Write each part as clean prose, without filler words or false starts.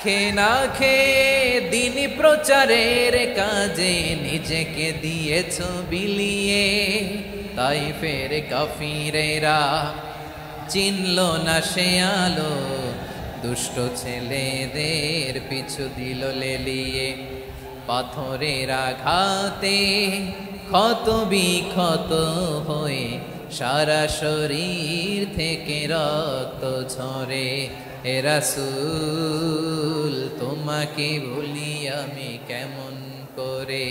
খেয়ে না খেয়ে দিন প্রচারের কাজে নিজেকে দিয়েছ বিলিয়ে, তাই ফের কাফিরেরা চিনল না সে আলো, দুষ্ট ছেলেদের পিছু দিল লেলিয়ে। পাথরের আঘাতে ক্ষত বিক্ষত হয়ে সারা শরীর থেকে রক্ত ঝরে। হে রাসূল তোমাকে ভুলি আমি কেমন করে,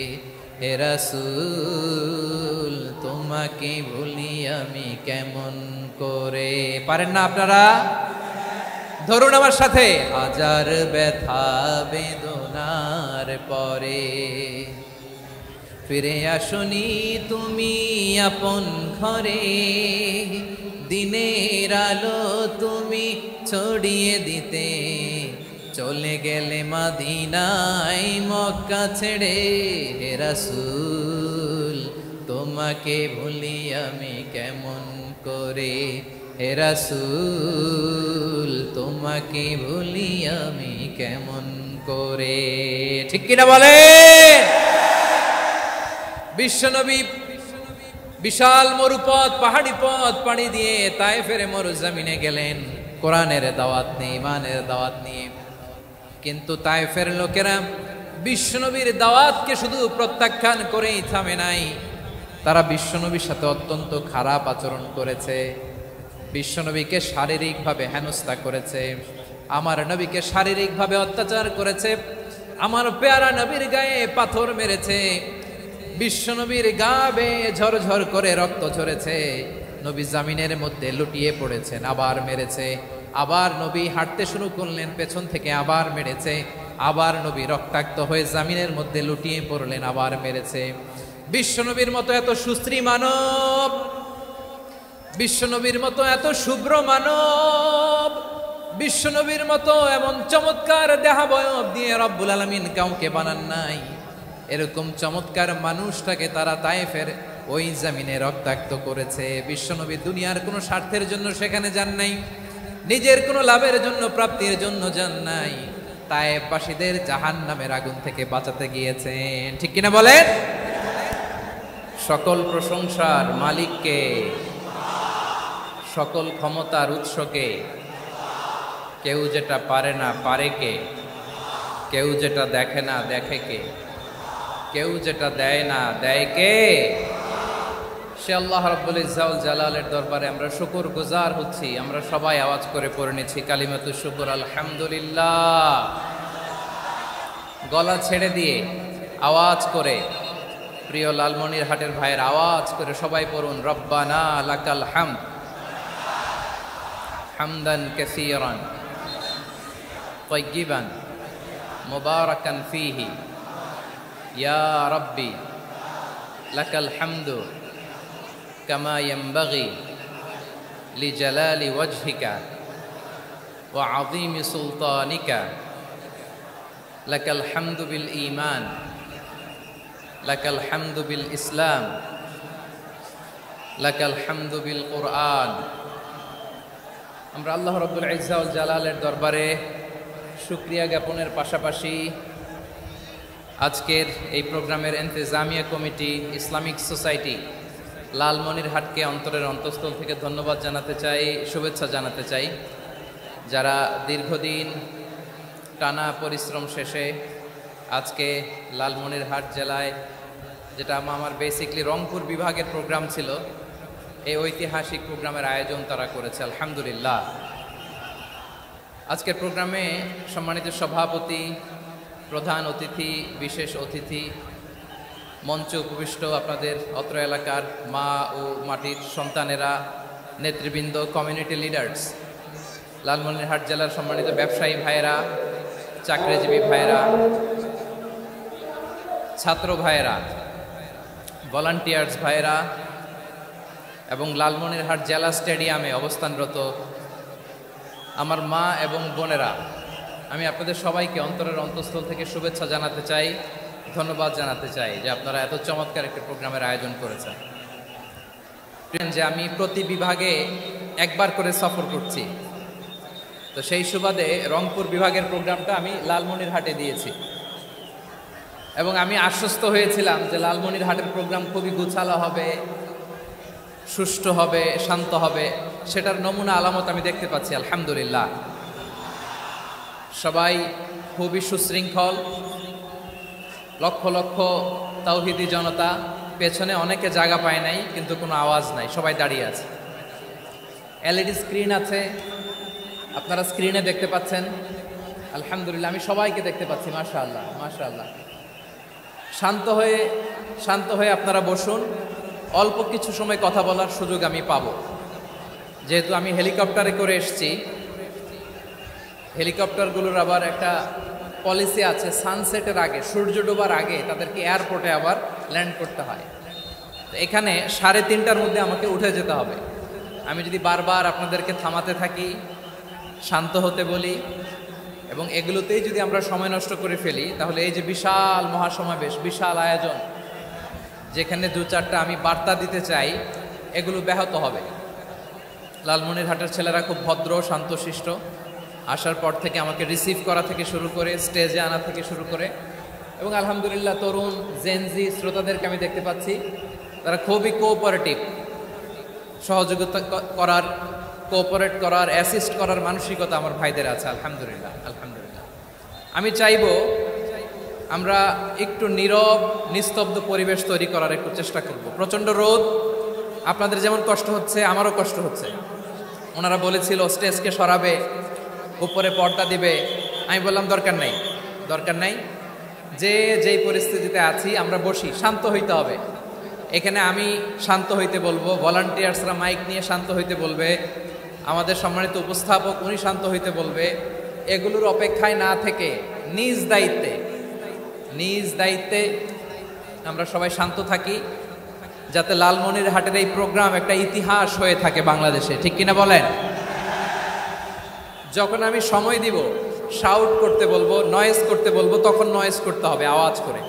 হে রাসূল তোমাকে ভুলি আমি কেমন করে। পারেন না আপনারা? ধরুন আমার সাথে। হাজার ব্যথা বেদনার পরে ফিরে আসনি তুমি আপন ঘরে, দিনের আলো তুমি ছড়িয়ে দিতে চলে গেলে মদিনায় মক্কা ছেড়ে। হে রাসূল তোমাকে ভুলি আমি কেমন করে, হে রাসূল তোমাকে ভুলি আমি কেমন করে। ঠিক কিনা বলে? বিশ্বনবী বিশাল মরুপথ পাহাড়ি পথ পাড়ি দিয়ে তায়েফের মরুজমিনে গেলেন কোরআনের দাওয়াত নিয়ে, ইমানের দাওয়াত নিয়ে। কিন্তু তায়েফের লোকেরা বিশ্বনবীর দাওয়াতকে শুধু প্রত্যাখ্যান করেই থামে নাই, তারা বিশ্বনবীর সাথে অত্যন্ত খারাপ আচরণ করেছে। বিশ্বনবীকে শারীরিকভাবে হেনস্থা করেছে, আমার নবীকে শারীরিকভাবে অত্যাচার করেছে, আমার পেয়ারা নবীর গায়ে পাথর মেরেছে, বিশ্বনবীর গা বেয়ে ঝরঝর করে রক্ত ঝরেছে, নবী জামিনের মধ্যে লুটিয়ে পড়েছেন, আবার মেরেছে, আবার নবী হাঁটতে শুরু করলেন, পেছন থেকে আবার মেরেছে, আবার নবী রক্তাক্ত হয়ে জামিনের মধ্যে লুটিয়ে পড়লেন, আবার মেরেছে। বিশ্বনবীর মতো এত সুশ্রী মানব, বিশ্বনবীর মতো এত শুভ্র মানব, বিশ্বনবীর মতো এমন চমৎকার দেহাবয়ব দিয়ে রব্বুল আলামিন কাউকে বানান নাই। এরকম চমৎকার মানুষটাকে তারা তায়েফের ওই জমিনে রক্তাক্ত করেছে। বিশ্বনবী দুনিয়ার কোনো স্বার্থের জন্য সেখানে যান নাই, নিজের কোনো লাভের জন্য প্রাপ্তির জন্য যান নাই, তায়েফবাসীদের জাহান্নামের আগুন থেকে বাঁচাতে গিয়েছেন। ঠিক কিনা বলেন? সকল প্রশংসার মালিককে, সকল ক্ষমতার উৎসকে। কেউ যেটা পারে না পারে কে, কেউ যেটা দেখে না দেখে কে, কেউ যেটা দেয় না দেয় কে? সে আল্লাহ রাব্বুল ইজ্জা ওয়াল জালালের দরবারে আমরা শুকর গুজার হচ্ছি। আমরা সবাই আওয়াজ করে পড়ে নিচ্ছি কালিমাতুশ শুকর, আলহামদুলিল্লাহ। গলা ছেড়ে দিয়ে আওয়াজ করে, প্রিয় লালমনিরহাটের ভাইয়ের আওয়াজ করে সবাই পড়ুন, রব্বানা লাকাল হামদ হামদান কাসীরান তাইয়িবান মুবারাকান ফীহি ইয়া রাব্বি লাকাল হামদু কামা ইয়ানবাগি লিজালালি ওয়াজহিকা ওয়া আযীমি সুলতানিকা লাকাল হামদু বিল ঈমান লাকাল হামদু বিল ইসলাম লাকাল হামদু বিল কুরআন। আমরা আল্লাহ রাব্বুল ইজ্জা ওয়াল জালালের দরবারে শুকরিয়া জ্ঞাপনের পাশাপাশি আজকের এই প্রোগ্রামের ইন্তেজামিয়া কমিটি, ইসলামিক সোসাইটি লালমনিরহাটকে অন্তরের অন্তঃস্থল থেকে ধন্যবাদ জানাতে চাই, শুভেচ্ছা জানাতে চাই। যারা দীর্ঘদিন টানা পরিশ্রম শেষে আজকে লালমনিরহাট জেলায়, যেটা আমার বেসিকলি রংপুর বিভাগের প্রোগ্রাম ছিল, এই ঐতিহাসিক প্রোগ্রামের আয়োজন তারা করেছে, আলহামদুলিল্লাহ। আজকের প্রোগ্রামে সম্মানিত সভাপতি, প্রধান অতিথি, বিশেষ অতিথি, মঞ্চে উপবিষ্ট আপনাদের অত্র এলাকার মা ও মাটির সন্তানেরা, নেতৃবৃন্দ, কমিউনিটি লিডার্স, লালমনিরহাট জেলার সম্মানিত ব্যবসায়ী ভাইয়েরা, চাকরিজীবী ভাইয়েরা, ছাত্র ভাইয়েরা, ভলান্টিয়ার্স ভাইয়েরা এবং লালমনিরহাট জেলা স্টেডিয়ামে অবস্থানরত আমার মা এবং বোনেরা, আমি আপনাদের সবাইকে অন্তরের অন্তঃস্থল থেকে শুভেচ্ছা জানাতে চাই, ধন্যবাদ জানাতে চাই যে আপনারা এত চমৎকার একটি প্রোগ্রামের আয়োজন করেছেন। যে আমি প্রতি বিভাগে একবার করে সফর করছি, তো সেই সুবাদে রংপুর বিভাগের প্রোগ্রামটা আমি লালমনিরহাটে দিয়েছি এবং আমি আশ্বস্ত হয়েছিলাম যে লালমনিরহাটের প্রোগ্রাম খুবই গুছালো হবে, সুষ্ঠু হবে, শান্ত হবে। সেটার নমুনা আলামত আমি দেখতে পাচ্ছি আলহামদুলিল্লাহ। সবাই খুবই সুশৃঙ্খল, লক্ষ লক্ষ তাওহীদি জনতা, পেছনে অনেকে জায়গা পায় নাই কিন্তু কোনো আওয়াজ নাই, সবাই দাঁড়িয়ে আছে। এলইডি স্ক্রিন আছে, আপনারা স্ক্রিনে দেখতে পাচ্ছেন আলহামদুলিল্লাহ। আমি সবাইকে দেখতে পাচ্ছি, মাশাআল্লাহ মাশাআল্লাহ। শান্ত হয়ে আপনারা বসুন, অল্প কিছু সময় কথা বলার সুযোগ আমি পাবো। যেহেতু আমি হেলিকপ্টারে করে এসেছি, হেলিকপ্টারগুলোর আবার একটা পলিসি আছে, সানসেটের আগে, সূর্য ডোবার আগে তাদেরকে এয়ারপোর্টে আবার ল্যান্ড করতে হয়। তো এখানে 3:30টার মধ্যে আমাকে উঠে যেতে হবে। আমি যদি বারবার আপনাদেরকে থামাতে থাকি, শান্ত হতে বলি এবং এগুলোতেই যদি আমরা সময় নষ্ট করে ফেলি, তাহলে এই যে বিশাল মহাসমাবেশ, বিশাল আয়োজন, যেখানে 2-4টা আমি বার্তা দিতে চাই, এগুলো ব্যাহত হবে। লালমনিরহাটের ছেলেরা খুব ভদ্র, শান্তশিষ্ট। আসার পর থেকে আমাকে রিসিভ করা থেকে শুরু করে স্টেজে আনা থেকে শুরু করে, এবং আলহামদুলিল্লাহ তরুণ জেনজি শ্রোতাদেরকে আমি দেখতে পাচ্ছি, তারা খুবই কোঅপারেটিভ, সহযোগিতা করার, কোঅপারেট করার, অ্যাসিস্ট করার মানসিকতা আমার ভাইদের আছে আলহামদুলিল্লাহ আলহামদুলিল্লাহ। আমি চাইব আমরা একটু নীরব নিস্তব্ধ পরিবেশ তৈরি করার একটু চেষ্টা করব। প্রচণ্ড রোদ, আপনাদের যেমন কষ্ট হচ্ছে আমারও কষ্ট হচ্ছে। ওনারা বলেছিল স্টেজকে সরাবে, উপরে পর্দা দিবে, আমি বললাম দরকার নাই, যেই পরিস্থিতিতে আছি আমরা বসি, শান্ত হইতে হবে। এখানে আমি শান্ত হইতে বলবো, ভলান্টিয়ার্সরা মাইক নিয়ে শান্ত হইতে বলবে, আমাদের সম্মানিত উপস্থাপক উনি শান্ত হইতে বলবে। এগুলোর অপেক্ষায় না থেকে নিজ দায়িত্বে আমরা সবাই শান্ত থাকি, যাতে লালমনিরহাটের এই প্রোগ্রাম একটা ইতিহাস হয়ে থাকে বাংলাদেশে, ঠিক কিনা বলেন? যখন আমি সময় দিব, শাউট করতে বলবো, নয়েজ করতে বলবো, তখন নয়েজ করতে হবে আওয়াজ করে।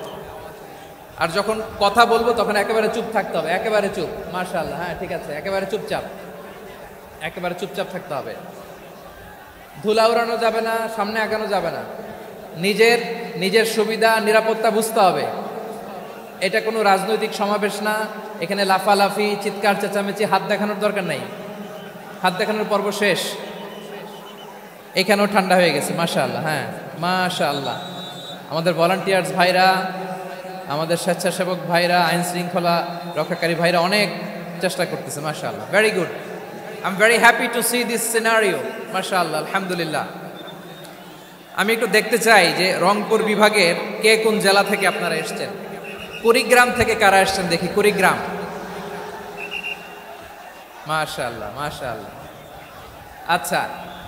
আর যখন কথা বলবো তখন একেবারে চুপ থাকতে হবে, একেবারে চুপ। মাশাআল্লাহ, হ্যাঁ ঠিক আছে, একেবারে চুপচাপ থাকতে হবে। ধুলা উড়ানো যাবে না, সামনে আগানো যাবে না। নিজের সুবিধা নিরাপত্তা বুঝতে হবে। এটা কোনো রাজনৈতিক সমাবেশ না, এখানে লাফালাফি, চিৎকার চেঁচামেচি, হাত দেখানোর দরকার নাই। হাত দেখানোর পর্ব শেষ। এখানেও ঠান্ডা হয়ে গেছে, মাশাআল্লাহ, হ্যাঁ মাশাআল্লাহ। আমাদের ভলান্টিয়ার্স ভাইরা, আমাদের স্বেচ্ছাসেবক ভাইরা, আইন শৃঙ্খলা রক্ষাকারী ভাইরা অনেক চেষ্টা করতেছে, মাশাআল্লাহ, very good. I am very happy to C this scenario, মাশাআল্লাহ, আলহামদুলিল্লাহ। আমি একটু দেখতে চাই যে রংপুর বিভাগের কে কোন জেলা থেকে আপনারা এসেছেন। কুড়িগ্রাম থেকে কারা এসেছেন দেখি, কুড়িগ্রাম, মাশাআল্লাহ মাশাআল্লাহ। আচ্ছা,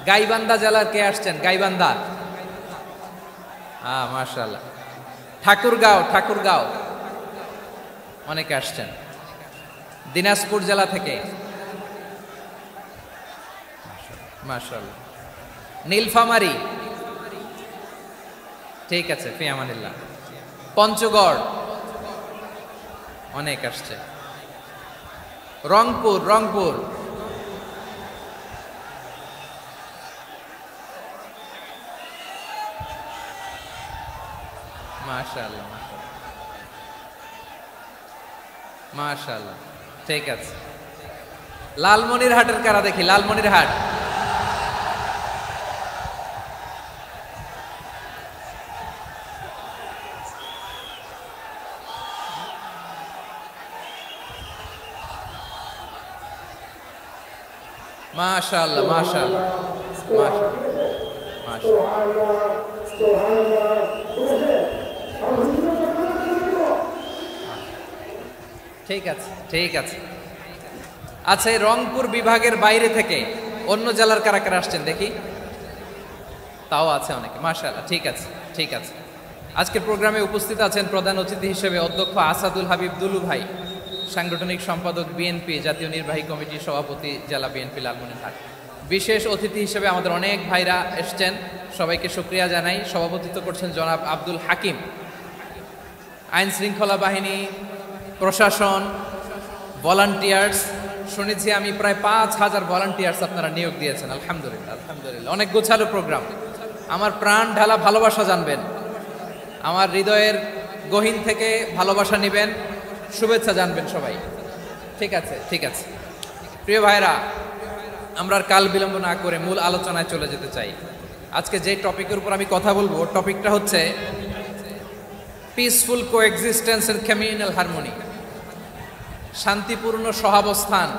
গাইবান্ধা জেলার কে আসছেন? গাইবান্ধা, মাশাআল্লাহ। ঠাকুরগাঁও অনেকে আসছেন। দিনাজপুর জেলা থেকে, মাশাআল্লাহ। নীলফামারী, ঠিক আছে, ফি আমানিল্লাহ। পঞ্চগড় অনেক আসছে। রংপুর মাশাআল্লাহ মাশাআল্লাহ, ঠিক আছে। লালমনিরহাটের কারা দেখি, লালমনিরহাট, মাশাআল্লাহ মাশাআল্লাহ মাশাআল্লাহ। ঠিক আছে। আচ্ছা, এই রংপুর বিভাগের বাইরে থেকে অন্য জেলার কারা কারা আসছেন দেখি, তাও আছে অনেকে, মাশাআল্লাহ, ঠিক আছে। আজকের প্রোগ্রামে উপস্থিত আছেন প্রধান অতিথি হিসেবে অধ্যক্ষ আসাদুল হাবিব দুলু ভাই, সাংগঠনিক সম্পাদক বিএনপি, জাতীয় নির্বাহী কমিটির সভাপতি, জেলা বিএনপি লালমনিরহাট। বিশেষ অতিথি হিসেবে আমাদের অনেক ভাইরা এসছেন, সবাইকে শুকরিয়া জানাই। সভাপতিত্ব করছেন জনাব আব্দুল হাকিম। আইন শৃঙ্খলা বাহিনী, প্রশাসন, ভলান্টিয়ার্স শুনেছি আমি প্রায় 5,000 ভলান্টিয়ার্স আপনারা নিয়োগ দিয়েছেন। আলহামদুলিল্লাহ, আলহামদুলিল্লাহ। অনেক গোছালো প্রোগ্রাম। আমার প্রাণ ঢালা ভালোবাসা জানবেন, আমার হৃদয়ের গহীন থেকে ভালোবাসা নেবেন, শুভেচ্ছা জানবেন সবাই। ঠিক আছে, ঠিক আছে। প্রিয় ভাইরা, আমরা আর কাল বিলম্ব না করে মূল আলোচনায় চলে যেতে চাই। আজকে যে টপিকের উপর আমি কথা বলবো, টপিকটা হচ্ছে peaceful coexistence and communal harmony, শান্তিপূর্ণ সহাবস্থান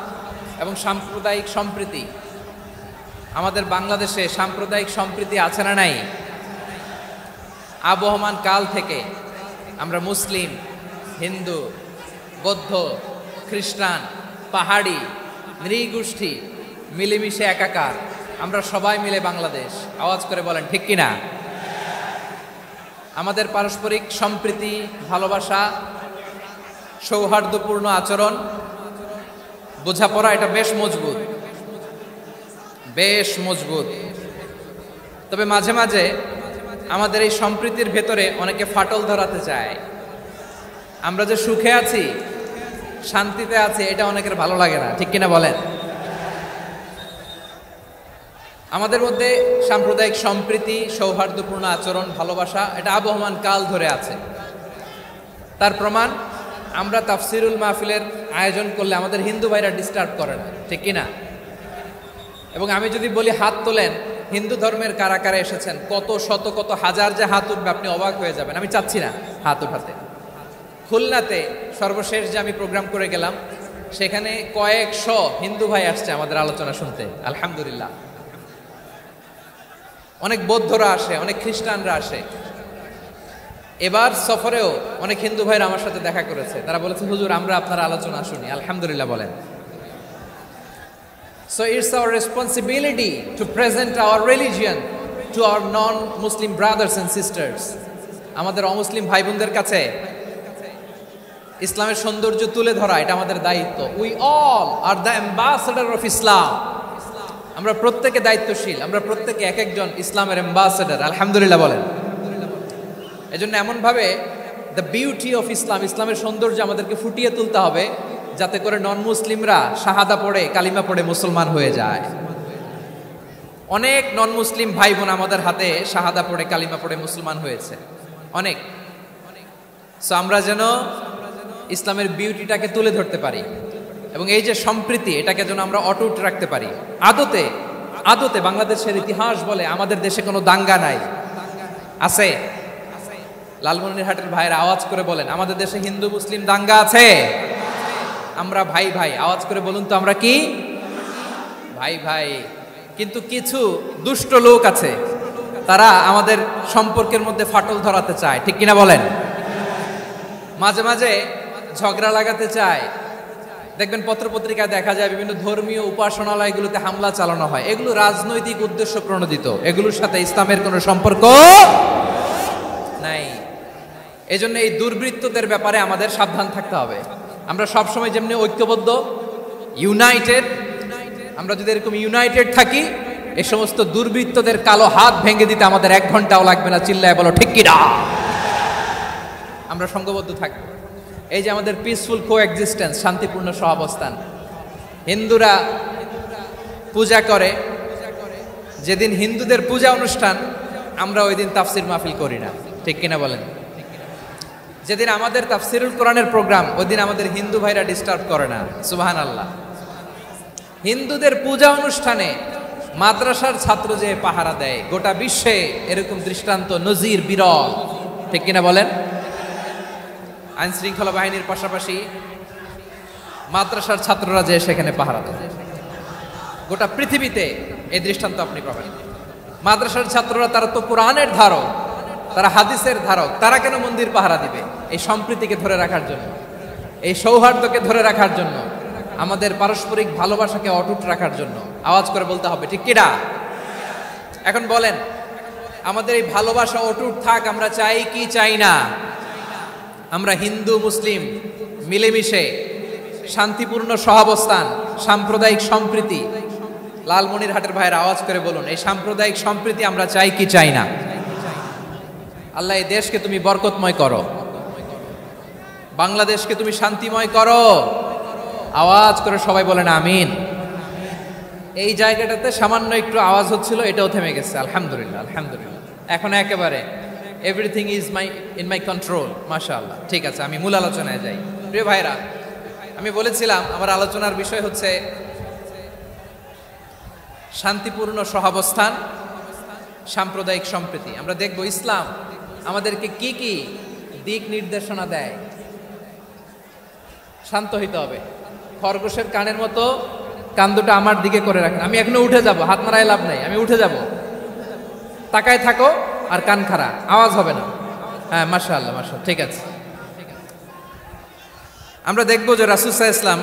এবং সাম্প্রদায়িক সম্প্রীতি। আমাদের বাংলাদেশে সাম্প্রদায়িক সম্প্রীতি আছে না নাই? আবহমান কাল থেকে আমরা মুসলিম, হিন্দু, বৌদ্ধ, খ্রিস্টান, পাহাড়ি, নৃগোষ্ঠী মিলেমিশে একাকার, আমরা সবাই মিলে বাংলাদেশ। আওয়াজ করে বলেন ঠিক কিনা? আমাদের পারস্পরিক সম্প্রীতি, ভালোবাসা, সৌহার্দ্যপূর্ণ আচরণ, বোঝাপড়া, এটা বেশ মজবুত, বেশ মজবুত। তবে মাঝে মাঝে আমাদের এই সম্প্রীতির ভেতরে অনেকে ফাটল ধরাতে চায়। আমরা যে সুখে আছি, শান্তিতে আছি, এটা অনেকের ভালো লাগে না, ঠিক কিনা বলেন? আমাদের মধ্যে সাম্প্রদায়িক সম্প্রীতি, সৌহার্দ্যপূর্ণ আচরণ, ভালোবাসা, এটা আবহমান কাল ধরে আছে। তার প্রমাণ, আমরা তাফসিরুল মাহফিলের আয়োজন করলে আমাদের হিন্দু ভাইরা ডিস্টার্ব করে না, ঠিক কিনা? এবং আমি যদি বলি হাত তোলেন, হিন্দু ধর্মের কারা কারা এসেছেন, কত শত কত হাজার যে হাত উঠবে, আপনি অবাক হয়ে যাবেন। আমি চাচ্ছি না হাত উঠাতে। খুলনাতে সর্বশেষ যে আমি প্রোগ্রাম করে গেলাম, সেখানে কয়েকশো হিন্দু ভাই আসছে আমাদের আলোচনা শুনতে, আলহামদুলিল্লাহ। অনেক বৌদ্ধরা আসে, অনেক খ্রিস্টানরা আসে। এবার সফরেও অনেক হিন্দু ভাইরা আমার সাথে দেখা করেছে। তারা বলেছে, হুজুর আমরা আপনার আলোচনা শুনি, আলহামদুলিল্লাহ বলেন। So it's our responsibility to present our religion to our non-Muslim brothers and sisters. আমাদের অমুসলিম ভাই বোনদের কাছে ইসলামের সৌন্দর্য তুলে ধরা, এটা আমাদের দায়িত্ব। We all are the ambassador of Islam. আমরা প্রত্যেকে দায়িত্বশীল, আমরা প্রত্যেকে এক একজন ইসলামের অ্যাম্বাসেডর, আলহামদুলিল্লাহ বলেন। এজন্য এমনভাবে দ্য বিউটি অফ ইসলাম, ইসলামের সৌন্দর্য আমাদেরকে ফুটিয়ে তুলতে হবে, যাতে করে নন মুসলিমরা শাহাদা পড়ে, কালিমা পড়ে মুসলমান হয়ে যায়। অনেক নন মুসলিম ভাই বোন আমাদের হাতে শাহাদা পড়ে, কালিমা পড়ে মুসলমান হয়েছে, অনেক। সো আমরা যেন ইসলামের বিউটিটাকে তুলে ধরতে পারি এবং এই যে সম্প্রীতি, এটাকে যেন আমরা অটুট রাখতে পারি। আদতে আদতে বাংলাদেশের ইতিহাস বলে আমাদের দেশে কোনো দাঙ্গা নাই, আছে? লালমনিরহাটের ভাইয়েরা আওয়াজ করে বলেন, আমাদের দেশে হিন্দু মুসলিম দাঙ্গা আছে? আমরা ভাই ভাই, আওয়াজ করে বলুন তো, আমরা কি ভাই ভাই? কিন্তু কিছু দুষ্ট লোক আছে, তারা আমাদের সম্পর্কের মধ্যে ফাটল ধরাতে চায়, ঠিক কিনা বলেন? মাঝে মাঝে ঝগড়া লাগাতে চায়। দেখবেন পত্রপত্রিকায় দেখা যায় বিভিন্ন ধর্মীয় উপাসনালয়গুলোতে হামলা চালানো হয়। এগুলো রাজনৈতিক উদ্দেশ্য প্রণোদিত, এগুলোর সাথে ইসলামের কোনো সম্পর্ক নাই। এজন্য এই দুর্বৃত্তদের ব্যাপারে আমাদের সাবধান থাকতে হবে। আমরা সবসময় যেমনি ঐক্যবদ্ধ, ইউনাইটেড, আমরা যদি এরকম ইউনাইটেড থাকি, এই সমস্ত দুর্বৃত্তদের কালো হাত ভেঙে দিতে আমাদের 1 ঘন্টাও লাগবে না। চিল্লায় বলো ঠিক কিনা? আমরা সংঘবদ্ধ থাকবো। এই যে আমাদের পিসফুল কোএক্সিস্টেন্স, শান্তিপূর্ণ সহাবস্থান। হিন্দুরা পূজা করে, যেদিন হিন্দুদের পূজা অনুষ্ঠান, আমরা ওই দিন তাফসির মাহফিল করি না, ঠিক কিনা বলেন? যেদিন আমাদের তাফসিরুল কোরআনের প্রোগ্রাম, ওই দিন আমাদের হিন্দু ভাইরা ডিস্টার্ব করে না, সুবহানাল্লাহ। হিন্দুদের পূজা অনুষ্ঠানে মাদ্রাসার ছাত্র যে পাহারা দেয়, গোটা বিশ্বে এরকম দৃষ্টান্ত নজির বিরল, ঠিক কিনা বলেন? আইন শৃঙ্খলা বাহিনীর পাশাপাশি মাদ্রাসার ছাত্ররা যে সেখানে পাহারা দেয়, গোটা পৃথিবীতে এই দৃষ্টান্ত আপনি পাবেন। মাদ্রাসার ছাত্ররা, তারা তো কোরআনের ধারক, তারা হাদিসের ধারক, তারা কেন মন্দির পাহারা দিবে? এই সম্প্রীতিকে ধরে রাখার জন্য, এই সৌহার্দ্যকে ধরে রাখার জন্য, আমাদের পারস্পরিক ভালোবাসাকে অটুট রাখার জন্য। আওয়াজ করে বলতে হবে ঠিক কিনা? এখন বলেন, আমাদের এই ভালোবাসা অটুট থাক আমরা চাই কি চাই না? আমরা হিন্দু মুসলিম মিলেমিশে শান্তিপূর্ণ সহাবস্থান, সাম্প্রদায়িক সম্প্রীতি, লালমনিরহাটের ভাইয়ের আওয়াজ করে বলুন, এই সাম্প্রদায়িক সম্প্রীতি আমরা চাই কি চাই না? আল্লাহ এই দেশকে তুমি বরকতময় করো, বাংলাদেশকে তুমি শান্তিময় করো। আওয়াজ করে সবাই বলেন আমিন। এই জায়গাটাতে সামান্য একটু আওয়াজ হচ্ছিল, এটাও থেমে গেছে। আলহামদুলিল্লাহ, আলহামদুলিল্লাহ। এখন একেবারে everything is in my control, মাশাআল্লাহ। ঠিক আছে, আমি মূল আলোচনায় যাই। প্রিয় ভাইরা, আমি বলেছিলাম আমার আলোচনার বিষয় হচ্ছে শান্তিপূর্ণ সহাবস্থান, সাম্প্রদায়িক সম্প্রীতি। আমরা দেখব ইসলাম আমাদেরকে কি কি দিক নির্দেশনা দেয়। শান্ত হইতে হবে, খরগোশের কানের মতো কান দুটো আমার দিকে করে রাখেন। আমি এখনো উঠে যাব, হাত মারায় লাভ নাই, আমি উঠে যাব। তাকায় থাকো আর কান খাড়া, আওয়াজ হবে না। হ্যাঁ, মাশাআল্লাহ, মাশাআল্লাহ, ঠিক আছে। আমরা দেখব যে রাসূল সাল্লাল্লাহু আলাইহি ওয়াসাল্লাম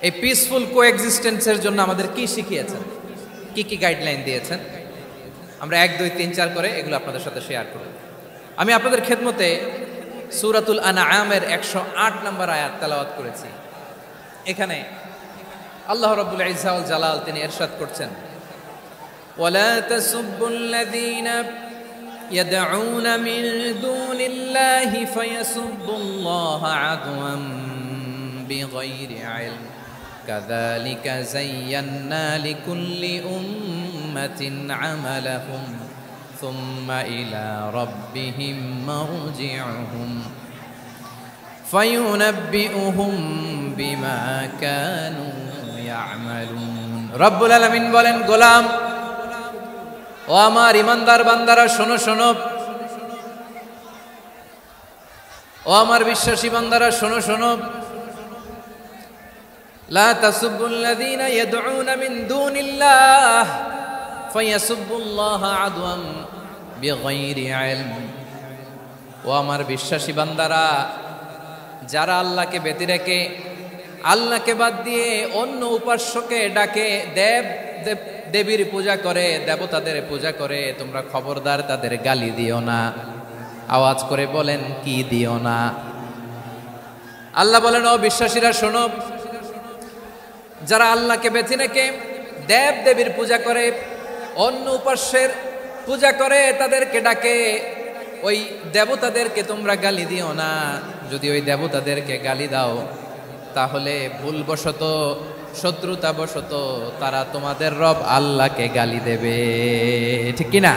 এই পিসফুল কোএক্সিস্টেন্সের জন্য আমাদের কি শিখিয়েছেন, কি কি গাইডলাইন দিয়েছেন। আমরা 1, 2, 3, 4 করে এগুলো আপনাদের সাথে শেয়ার করব। আমি আপনাদের খেদমতে সূরাতুল আনআমের 108 নম্বর আয়াত তেলাওয়াত করেছি। এখানে আল্লাহ রাব্বুল ইজ্জা ওয়াল জালাল তিনি ইরশাদ করছেন, ওয়ালা তাসুব্বুল্লাযীনা ইয়াদউনা মিন দুনিল্লাহি ফায়াসুব্বুল্লাহা আদওয়ান বিগাইরি ইলম কাযালিকা যায়্যান্না লিকুল্লি উম্মাতিন আমালাহুম সুম্মা ইলা রাব্বিহিম মারজিউহুম ফায়ুনাব্বিউহুম বিমা কানু ইয়ামালুন। রব্বুল আলামিন বলেন, গোলাম ও আমার ইমানদার বান্দারা, শোনো শোনো। ও আমার বিশ্বাসী বান্দারা, শোনো শোনো। লা তাসুব্বুল্লাযীনা ইয়াদউনা মিন দুনিল্লাহ ফায়াসুব্বুল্লাহা আদওয়ান বিগাইরি ইলম। ও আমার বিশ্বাসী বান্দারা, যারা আল্লাহকে ব্যতি রেখে, আল্লাহকে বাদ দিয়ে অন্য উপাস্যকে ডাকে, দেবীর পূজা করে, দেবতাদের পূজা করে, তোমরা খবরদার তাদের গালি দিও না। আওয়াজ করে বলেন, কি দিও না? আল্লাহ বলেন, ও বিশ্বাসীরা শোনো, যারা আল্লাহকে বেছে রেখে দেবীর পূজা করে, অন্য উপাস্যের পূজা করে, তাদেরকে ডাকে, ওই দেবতাদেরকে তোমরা গালি দিও না। যদি ওই দেবতাদেরকে গালি দাও তাহলে ভুলবশত, শত্রুতাবশত তারা তোমাদের রব আল্লাহকে গালি দেবে, ঠিক কিনা?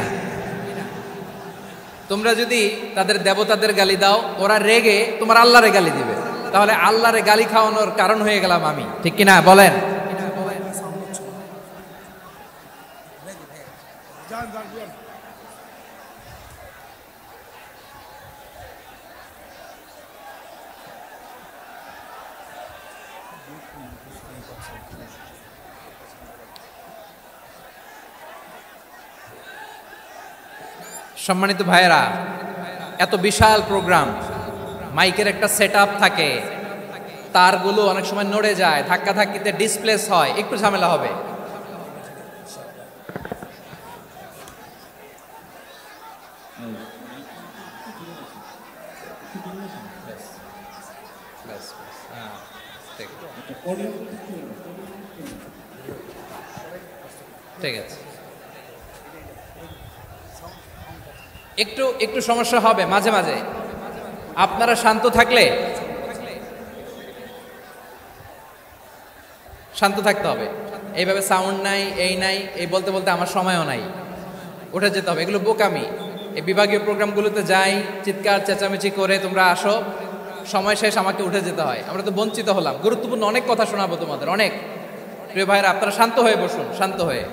তোমরা যদি তাদের দেবতাদের গালি দাও, ওরা রেগে তোমার আল্লাহরে গালি দিবে, তাহলে আল্লাহরে গালি খাওয়ানোর কারণ হয়ে গেলাম আমি, ঠিক কিনা বলেন? সম্মানিত ভাইয়েরা, এত বিশাল প্রোগ্রাম, মাইকের একটা সেটআপ থাকে, তারগুলো অনেক সময় নড়ে যায়, ধাক্কা ধাক্কিতে ডিসপ্লেস হয়, একটু ঝামেলা হবে। ঠিক আছে, একটু একটু সমস্যা হবে মাঝে মাঝে। আপনারা শান্ত থাকলে, শান্ত থাকতে হবে। এইভাবে সাউন্ড নাই, এই নাই, এই বলতে বলতে আমার সময়ও নাই, উঠে যেতে হবে। এগুলো বোকামি। এই বিভাগীয় প্রোগ্রামগুলোতে যাই, চিৎকার চেঁচামেচি করে তোমরা আসো, সময় শেষ, আমাকে উঠে যেতে হয়। আমরা তো বঞ্চিত হলাম। গুরুত্বপূর্ণ অনেক কথা শোনাবো তোমাদের, অনেক। প্রিয় ভাইরা, আপনারা শান্ত হয়ে বসুন, শান্ত হয়ে।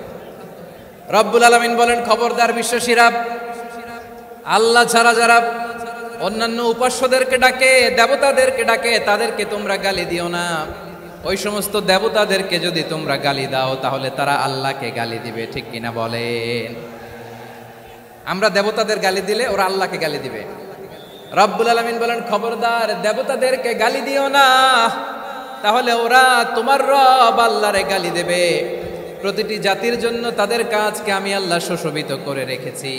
রব্বুল আলামিন বলেন, খবরদার বিশ্বাসীরা, আল্লাহ ছাড়া যারা অন্যান্য উপাস্যদেরকে ডাকে, দেবতাদেরকে ডাকে, তাদেরকে তোমরা গালি দিও না। ওই সমস্ত দেবতাদেরকে যদি তোমরা গালি দাও তাহলে তারা আল্লাহকে গালি দিবে, ঠিক কিনা বলেন? আমরা দেবতাদের গালি দিলে ওরা আল্লাহকে গালি দিবে। রব্বুল আলামিন বলেন, খবরদার দেবতাদেরকে গালি দিও না, তাহলে ওরা তোমার রব আল্লাহরে গালি দেবে। প্রতিটি জাতির জন্য তাদের কাজকে আমি আল্লাহ সুশোভিত করে রেখেছি,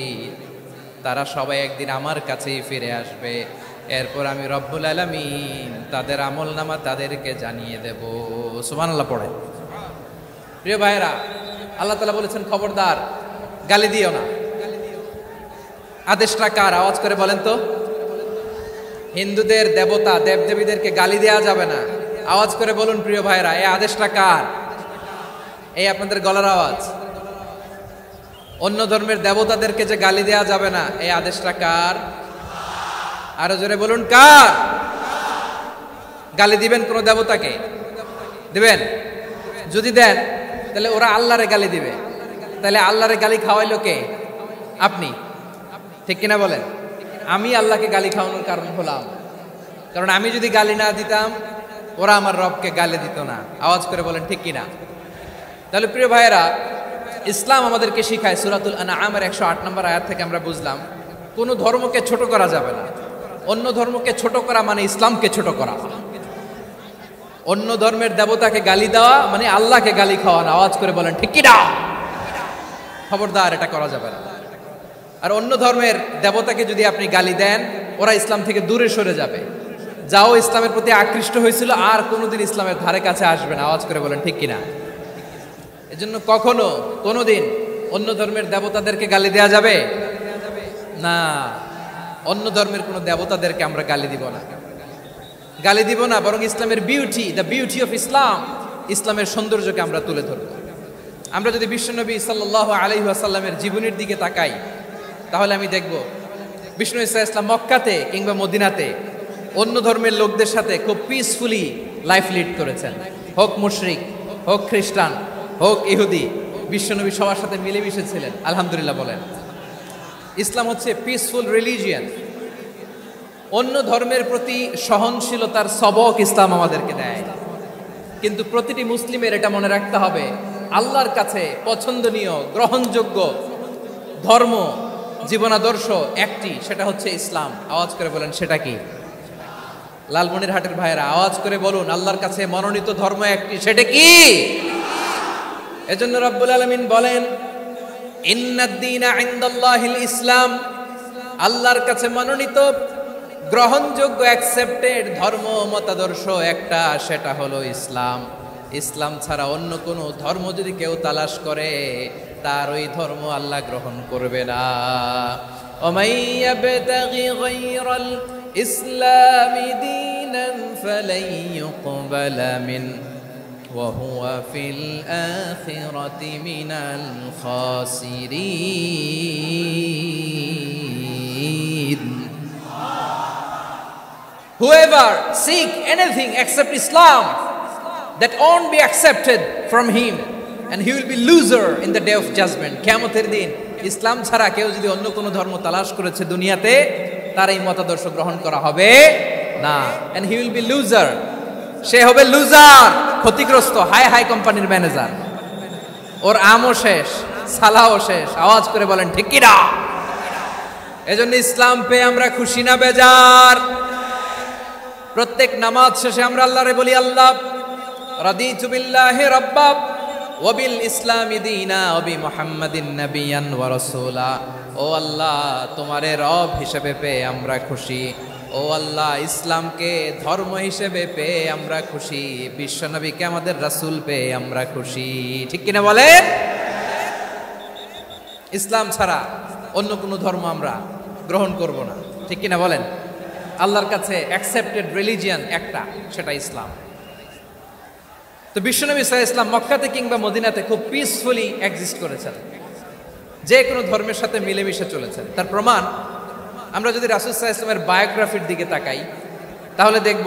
তারা সবাই একদিন আমার কাছেই ফিরে আসবে। এরপর আমি রব্বুল আলামিন তাদের আমলনামা তাদেরকে জানিয়ে দেব। সুবহানাল্লাহ পড়ে। প্রিয় ভাইরা, আল্লাহ তাআলা বলেছেন, খবরদার গালি দিও না। আদেশটা কার? আওয়াজ করে বলেন তো। হিন্দুদের দেবতা দেবদেবীদেরকে গালি দেওয়া যাবে না। আওয়াজ করে বলুন প্রিয় ভাইরা, এই আদেশটা কার? এই আপনাদের গলার আওয়াজ। অন্য ধর্মের দেবতাদেরকে যে গালি দেওয়া যাবে না, এই আদেশটা কার? আরো জোরে বলুন, কার? গালি দিবেন কোন দেবতাকে? দিবেন? যদি দেন তাহলে ওরা আল্লাহরে গালি দিবে, তাহলে আল্লাহরে গালি খাওয়াইলো কে? আপনি। ঠিক কিনা বলেন? আমি আল্লাহকে গালি খাওয়ানোর কারণ হলাম, কারণ আমি যদি গালি না দিতাম ওরা আমার রবকে গালি দিত না। আওয়াজ করে বলেন ঠিক কিনা? তাহলে প্রিয় ভাইয়েরা, ইসলাম আমাদেরকে শিখায়, সূরাতুল আনআমের 108 নম্বর আয়াত থেকে আমরা বুঝলাম কোন ধর্মকে ছোট করা যাবে না। অন্য ধর্মকে ছোট করা মানে ইসলামকে ছোট করা। অন্য ধর্মের দেবতাকে গালি দেওয়া মানে আল্লাহকে গালি খাওয়ানো। আওয়াজ করে বলেন ঠিক কিনা? খবরদার, এটা করা যাবে না। আর অন্য ধর্মের দেবতাকে যদি আপনি গালি দেন, ওরা ইসলাম থেকে দূরে সরে যাবে। যাও ইসলামের প্রতি আকৃষ্ট হয়েছিল আর কোনোদিন ইসলামের ধারে কাছে আসবে না। আওয়াজ করে বলেন ঠিক কিনা? এজন্য কখনো কোনোদিন অন্য ধর্মের দেবতাদেরকে গালি দেয়া যাবে না। অন্য ধর্মের কোনো দেবতাদেরকে আমরা গালি দিব না, গালি দিব না, বরং ইসলামের beauty, the beauty of Islam, ইসলামের সৌন্দর্যকে আমরা তুলে ধরব। আমরা যদি বিশ্বনবী সাল্লাল্লাহু আলাইহি ওয়াসাল্লামের জীবনের দিকে তাকাই, তাহলে আমি দেখব বিষ্ণু ইসা ইসলাম মক্কাতে কিংবা মদিনাতে অন্য ধর্মের লোকদের সাথে খুব পিসফুলি লাইফ লিড করেছেন। হোক মুশরিক, হোক খ্রিস্টান, হোক ইহুদি, বিশ্বনবী সবার সাথে মিলেমিশে ছিলেন। আলহামদুলিল্লাহ বলেন। ইসলাম হচ্ছে পিসফুল রিলিজিয়ান। অন্য ধর্মের প্রতি সহনশীলতার সবক ইসলাম আমাদেরকে দেয়। কিন্তু প্রতিটি মুসলিমের এটা মনে রাখতে হবে, আল্লাহর কাছে পছন্দনীয় গ্রহণযোগ্য ধর্ম, জীবনাদর্শ একটি, সেটা হচ্ছে ইসলাম। আওয়াজ করে বলেন সেটা কি? লালমনিরহাটের ভাইয়েরা আওয়াজ করে বলুন, আল্লাহর কাছে মনোনীত ধর্ম একটি, সেটা কি? এজন্য রব্বুল আলামিন বলেন, ইন্নাদ-দীনা ইনদাল্লাহিল ইসলাম, আল্লাহর কাছে মনোনীত গ্রহণযোগ্য অ্যাকসেপ্টেড ধর্ম মতাদর্শ একটা, সেটা হলো ইসলাম। ইসলাম ছাড়া অন্য কোনো ধর্ম যদি কেউ তালাশ করে, তার ওই ধর্ম আল্লাহ গ্রহণ করবে না। ওমাই ইয়াবতাগি গায়রাল ইসলামি দীনান ফালাই ইউকবালা মিন ওয়া হুয়া ফিল আখিরাতি মিনাল খাসিরিন। Whoever seek anything except Islam, that won't be accepted from him, and he will be loser in the day of judgment. কিয়ামতের দিন ইসলাম ছাড়া কেউ যদি অন্য কোনো ধর্ম তালাশ করেছে দুনিয়াতে, তার এই মতাদর্শ গ্রহণ করা হবে না, and he will be loser, সে হবে লুজার, ক্ষতিগ্রস্ত, হাই হাই কোম্পানির ম্যানেজার, ওর আমও শেষ, সালাও শেষ। আওয়াজ করে বলেন ঠিক কি না? এজন্য ইসলাম পেয়ে আমরা খুশি না বেজার? প্রত্যেক নামাজ শেষে আমরা আল্লাহরে বলি, আল্লাহ রাদিতু বিল্লাহি রাব্বা ওয়া বিল ইসলামি দীনা ওয়া বি মুহাম্মাদিন নাবিয়ান ওয়া রাসূলা। ও আল্লাহ, তোমারে রব হিসেবে পেয়ে আমরা খুশি। ও আল্লাহ, ইসলামকে ধর্ম হিসেবে পেয়ে আমরা খুশি। বিশ্বনবীকে আমাদের রাসূল পেয়ে আমরা খুশি। ঠিক কিনা বলেন? ইসলাম ছাড়া অন্য কোনো ধর্ম আমরা গ্রহণ করব না। ঠিক কিনা বলেন? আল্লাহর কাছে অ্যাকসেপ্টেড রিলিজিয়ান একটা, সেটা ইসলাম। তো বিশ্বনবী সাল্লাল্লাহু আলাইহি ওয়াসাল্লাম মক্কাতে কিংবা মদিনাতে খুব পিসফুলি এক্সিস্ট করেছেন, যে কোনো ধর্মের সাথে মিলেমিশে চলেছেন। তার প্রমাণ আমরা যদি রাসূল সাল্লাল্লাহু আলাইহি ওয়াসাল্লামের বায়োগ্রাফির দিকে তাকাই, তাহলে দেখব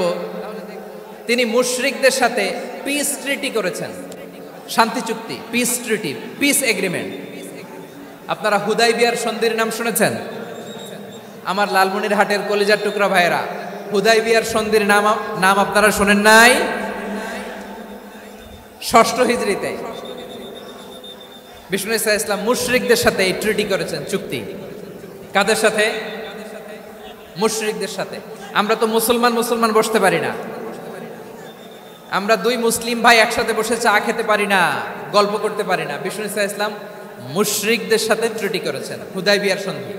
তিনি মুশরিকদের সাথে পিস ট্রিটি করেছেন, শান্তি চুক্তি, পিস ট্রিটি, পিস এগ্রিমেন্ট। আপনারা হুদাইবিয়ার সন্ধির নাম শুনেছেন? আমার লালমনিরহাটের কলিজার টুকরা ভাইয়েরা, হুদাইবিয়ার সন্ধির নাম আপনারা শোনেন নাই? 6ষ্ঠ হিজরিতে বিষ্ণু ঈসা ইসলাম মুশরিকদের সাথে এই ট্রিটি করেছেন, চুক্তি। কাদের সাথে? মুশরিকদের সাথে। আমরা তো মুসলমান বসতে পারি না, আমরা দুই মুসলিম ভাই একসাথে বসে চা খেতে পারি না, গল্প করতে পারি না। বিষ্ণু ঈসা ইসলাম মুশরিকদের সাথে ট্রিটি করেছেন, হুদাইবিয়ার সন্ধি।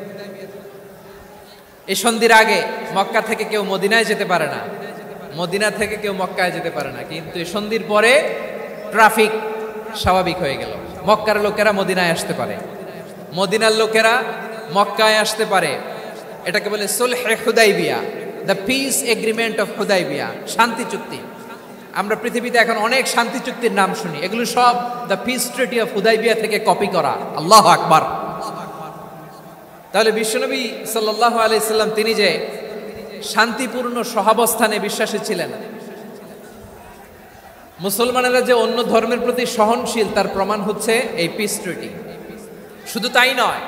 এই সন্ধির আগে মক্কা থেকে কেউ মদিনায় যেতে পারে না, মদিনা থেকে কেউ মক্কায় যেতে পারে না। কিন্তু এই সন্ধির পরে ট্রাফিক স্বাভাবিক হয়ে গেল। মক্কার লোকেরা মদিনায় আসতে পারে, মদিনার লোকেরা মক্কায় আসতে পারে। এটাকে বলে সুলহে Hudaybiyah. The peace agreement of Hudaybiyah, শান্তি চুক্তি। আমরা পৃথিবীতে এখন অনেক শান্তি চুক্তির নাম শুনি, এগুলো সব the piece treaty of Hudaibiya থেকে কপি করা। আল্লাহু আকবার। তাহলে বিশ্বনবী সাল্লাল্লাহু আলাইহি সাল্লাম তিনি যে শান্তিপূর্ণ সহাবস্থানে বিশ্বাসী ছিলেন, মুসলমানেরা যে অন্য ধর্মের প্রতি সহনশীল তার প্রমাণ হচ্ছে এই পিস ট্রিটি। শুধু তাই নয়,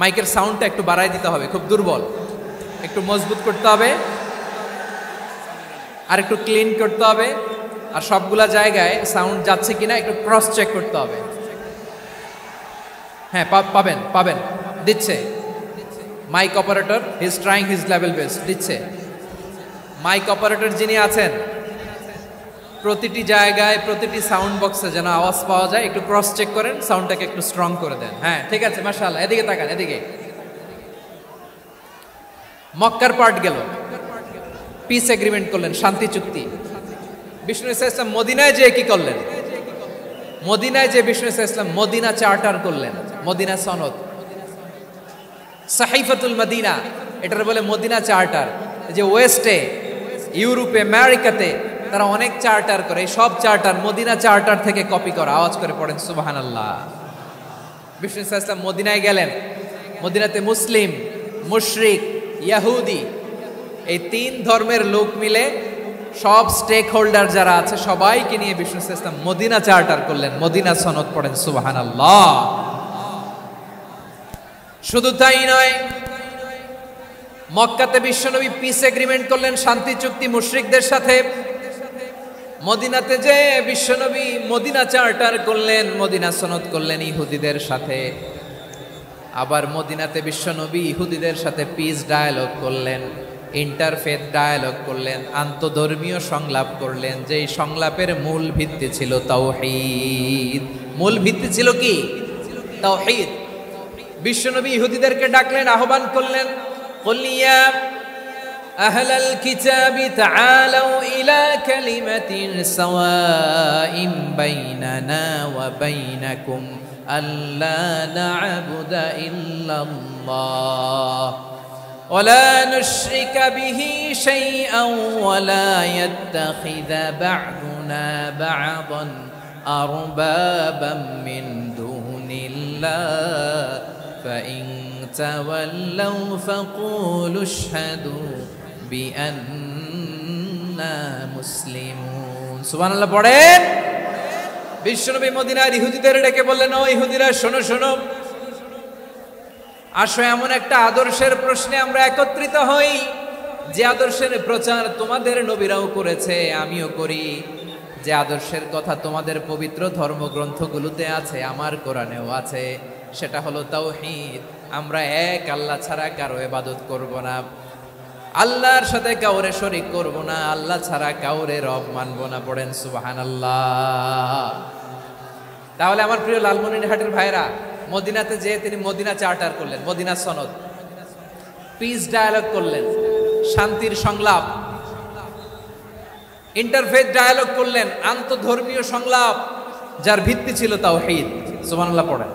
মাইকের সাউন্ডটা একটু বাড়াই দিতে হবে, খুব দুর্বল, একটু মজবুত করতে হবে, আর একটু ক্লিন করতে হবে, আর সবগুলা জায়গায় সাউন্ড যাচ্ছে কিনা একটু ক্রস চেক করতে হবে। হ্যাঁ, পাবেন পাবেন, দিচ্ছে mic operator, he is trying his level best, দিচ্ছে। মাইক অপারেটর যিনি আছেন, প্রতিটি জায়গায় প্রতিটি সাউন্ড বক্সে যেন আওয়াজ পাওয়া যায়, একটু ক্রস চেক করেন, সাউন্ডটাকে একটু স্ট্রং করে দেন। হ্যাঁ, ঠিক আছে, মাশাআল্লাহ। এদিকে তাকান, এদিকে। মক্কার পার্ট গেল, পিস এগ্রিমেন্ট করলেন, শান্তি চুক্তি। বিষ্ণু ইসলাম মদিনায় যে কি করলেন? মদিনায় যে বিষ্ণু ইসলাম মদিনা চার্টার করলেন, মদিনা সনদ, সাহিফাতুল মদিনা, এটার বলে মদিনা চার্টার। যে ওয়েস্টে, ইউরোপে, আমেরিকাতে তারা অনেক চার্টার করে, এই সব চার্টার মদিনা চার্টার থেকে কপি করা। আওয়াজ করে পড়েন সুবহানাল্লাহ। বিষ্ণু ইসলাম মদিনায় গেলেন, মদিনাতে মুসলিম, মুশরিক, ইয়াহুদি, এই তিন ধর্মের লোক মিলে সব স্টেক হোল্ডার যারা আছে সবাইকে নিয়ে বিষ্ণু ইসলাম মদিনা চার্টার করলেন, মদিনা সনদ। পড়েন সুবহানাল্লাহ। শুধু তাই নয়, মক্কাতে বিশ্বনবী পিস এগ্রিমেন্ট করলেন, শান্তি চুক্তি মুশরিকদের সাথে। মদিনাতে যে বিশ্বনবী মদিনা চার্টার করলেন, মদিনা সনদ করলেন ইহুদিদের সাথে। আবার মদিনাতে বিশ্বনবী ইহুদিদের সাথে পিস ডায়ালগ করলেন, ইন্টারফেথ ডায়ালগ করলেন, আন্তধর্মীয় সংলাপ করলেন, যেই সংলাপের মূল ভিত্তি ছিল তাওহীদ। মূল ভিত্তি ছিল কি? তাওহীদ। বিশ্বনবী ইহুদিদেরকে ডাকলেন, আহ্বান করলেন, কুল ইয়া আহলাল কিতাবি তাআলাউ ইলা কালিমাতিন সাওয়াইন বাইনানা ওয়া বাইনাকুম আল্লা না'বুদা ইল্লাল্লাহ ওয়া লা নুশরিকা বিহি শাইআন ওয়া লা ইয়াত্তাখিযা বা'দুনা বা'দান আরবাবাম মিন দুনিল্লাহ فإن تولوا فقولوا اشهدوا بأننا مسلمون। সুবহানাল্লাহ পড়েন। বিশ্বনবী মদিনার ইহুদিদের ডেকে বললেন, ও ইহুদিরা, শোনো শোনো, আসো এমন একটা আদর্শের প্রশ্নে আমরা একত্রিত হই, যে আদর্শের প্রচার তোমাদের নবীরাও করেছে, আমিও করি, যে আদর্শের কথা তোমাদের পবিত্র ধর্মগ্রন্থগুলোতে আছে, আমার কোরআনেও আছে, সেটা হলো তাওহীদ। আমরা এক আল্লাহ ছাড়া কারো ইবাদত করব না, আল্লাহর সাথে কাউরে শরীক করব না, আল্লাহ ছাড়া কাউরে রব মানব না। পড়েন সুবহানাল্লাহ। তাহলে আমার প্রিয় লালমনিরহাটের ভাইরা, মদিনাতে যে তিনি মদিনা চার্টার করলেন, মদিনা সনদ, পিস ডায়ালগ করলেন, শান্তির সংলাপ, ইন্টারফেথ ডায়ালগ করলেন, আন্তধর্মীয় সংলাপ, যার ভিত্তি ছিল তাওহীদ। সুবহানাল্লাহ পড়েন।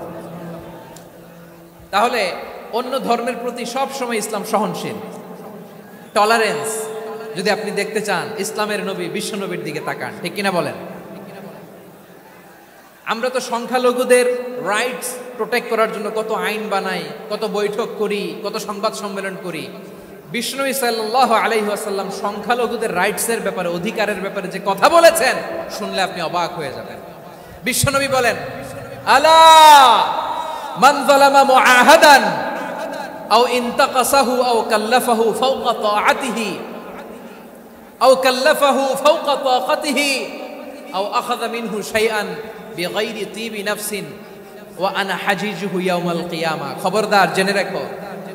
তাহলে অন্য ধর্মের প্রতি সব সময় ইসলাম সহনশীল, টলারেন্স। যদি আপনি দেখতে চান ইসলামের নবী বিশ্ব নবীর দিকে তাকান, ঠিক কিনা বলেন? আমরা তো সংখ্যালঘুদের রাইটস প্রোটেক্ট করার জন্য কত আইন বানাই, কত বৈঠক করি, কত সংবাদ সম্মেলন করি। বিষ্ণু সাল্লাল্লাহু আলাইহি ওয়াসাল্লাম সংখ্যালঘুদের রাইটসের ব্যাপারে, অধিকারের ব্যাপারে যে কথা বলেছেন, শুনলে আপনি অবাক হয়ে যাবেন। বিশ্বনবী বলেন, আলা মান যালামা মুআহাদান আও ইনতাকাসাহু আও কাল্লাফাহু ফাওকা তাআতিহি আও কাল্লাফাহু ফাওকা তাকাতিহি আও আখাযা মিনহু শাইআন বিগাইরি তিবি নাফসিন ওয়া আনা হাজিজুহু ইয়াউমাল কিয়ামা। খবরদার, জেনে রাখো,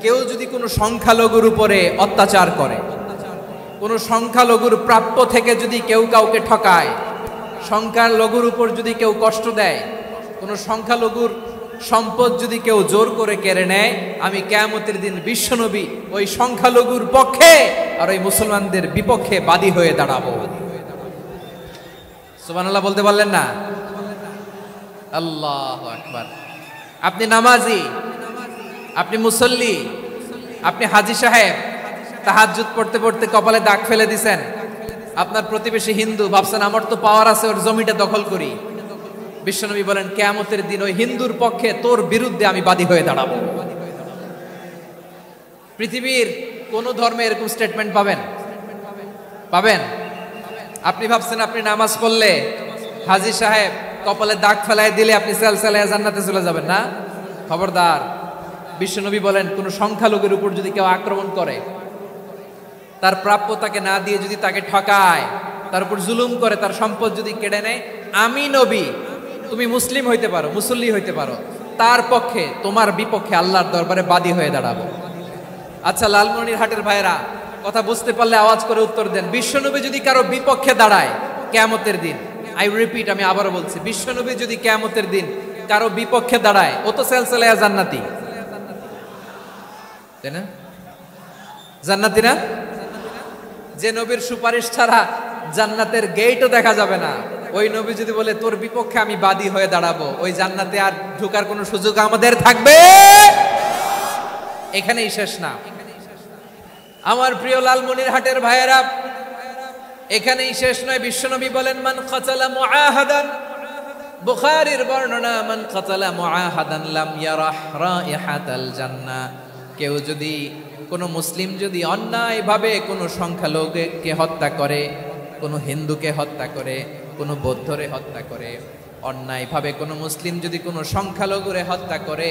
কেউ যদি কোনো সংখ্যালঘুর উপরে অত্যাচার করে, কোনো সংখ্যালঘুর প্রাপ্য থেকে যদি কেউ কাউকে ঠকায়, সংখ্যালঘুর উপর যদি কেউ কষ্ট দেয়, কোনো সংখ্যালঘুর সম্পদ যদি কেউ জোর করে কেড়ে নেয়, আমি কিয়ামতের দিন বিশ্বনবী ওই সংখ্যালঘুর পক্ষে আর ওই মুসলমানদের বিপক্ষে বাদী হয়ে দাঁড়াবো। সুবহানাল্লাহ বলতে পারলেন না? আল্লাহু আকবার। আপনি নামাজি, আপনি মুসল্লি, আপনি হাজী সাহেব, তাহাজ্জুদ পড়তে পড়তে কপালে দাগ ফেলে দিছেন, আপনার প্রতিবেশী হিন্দু, ভাবছেন আমার তো পাওয়ার আছে, ওর জমিটা দখল করি। বিশ্বনবী বলেন কিয়ামতের দিন ওই হিন্দুর পক্ষে তোর বিরুদ্ধে আমি বাদী হয়ে দাঁড়াবো। পৃথিবীর কোন ধর্মে এরকম স্টেটমেন্ট পাবেন? পাবেন? আপনি ভাবছেন আপনি নামাজ পড়লে হাজী সাহেব কপালে দাগ ফেলায় দিলে আপনি সেলসালায় জান্নাতে চলে যাবেন না? খবরদার। বিশ্বনবী বলেন কোন সংখ্যালঘুর উপর যদি কেউ আক্রমণ করে, তার প্রাপ্য তাকে না দিয়ে যদি তাকে ঠকায়, তার উপর জুলুম করে, তার সম্পদ যদি কেড়ে নেয়, আমি নবী, তুমি মুসলিম হইতে পারো, মুসল্লি হইতে পারো, তার পক্ষে তোমার বিপক্ষে আল্লাহর দরবারে বাদী হয়ে দাঁড়াবো। আচ্ছা লালমনিরহাটের ভাইরা, কথা বুঝতে পারলে আওয়াজ করে উত্তর দেন। বিশ্বনবী যদি কারো বিপক্ষে দাঁড়ায় কিয়ামতের দিন, আই রিপিট, আমি আবারও বলছি, বিশ্বনবী যদি কিয়ামতের দিন কারো বিপক্ষে দাঁড়ায়, ও তো সেলসালায়া জান্নাতি, তাই না? জান্নাতি না? যে নবীর সুপারিশ ছাড়া জান্নাতের গেটও দেখা যাবে না, ওই নবী যদি বলে তোর বিপক্ষে আমি বাদী হয়ে দাঁড়াবো, ওই জান্নাতে আর ঢোকার কোনো সুযোগ আমাদের থাকবে? এখানেই শেষ না আমার প্রিয় লালমনিরহাটের ভাইয়েরা, এখানেই শেষ নয়। বিশ্বনবী বলেন মান কাতালা মুআহাদান, বুখারীর বর্ণনা, মান কাতালা মুআহাদান লাম ইয়ারাহ রাইহাতাল জান্নাহ। কেউ যদি, কোন মুসলিম যদি অন্যায়ভাবে কোনো সংখ্যালঘুকে হত্যা করে, কোনো হিন্দুকে হত্যা করে, কোনো বৌদ্ধরে হত্যা করে, অন্যায়ভাবে কোনো মুসলিম যদি কোনো সংখ্যালঘুরে হত্যা করে,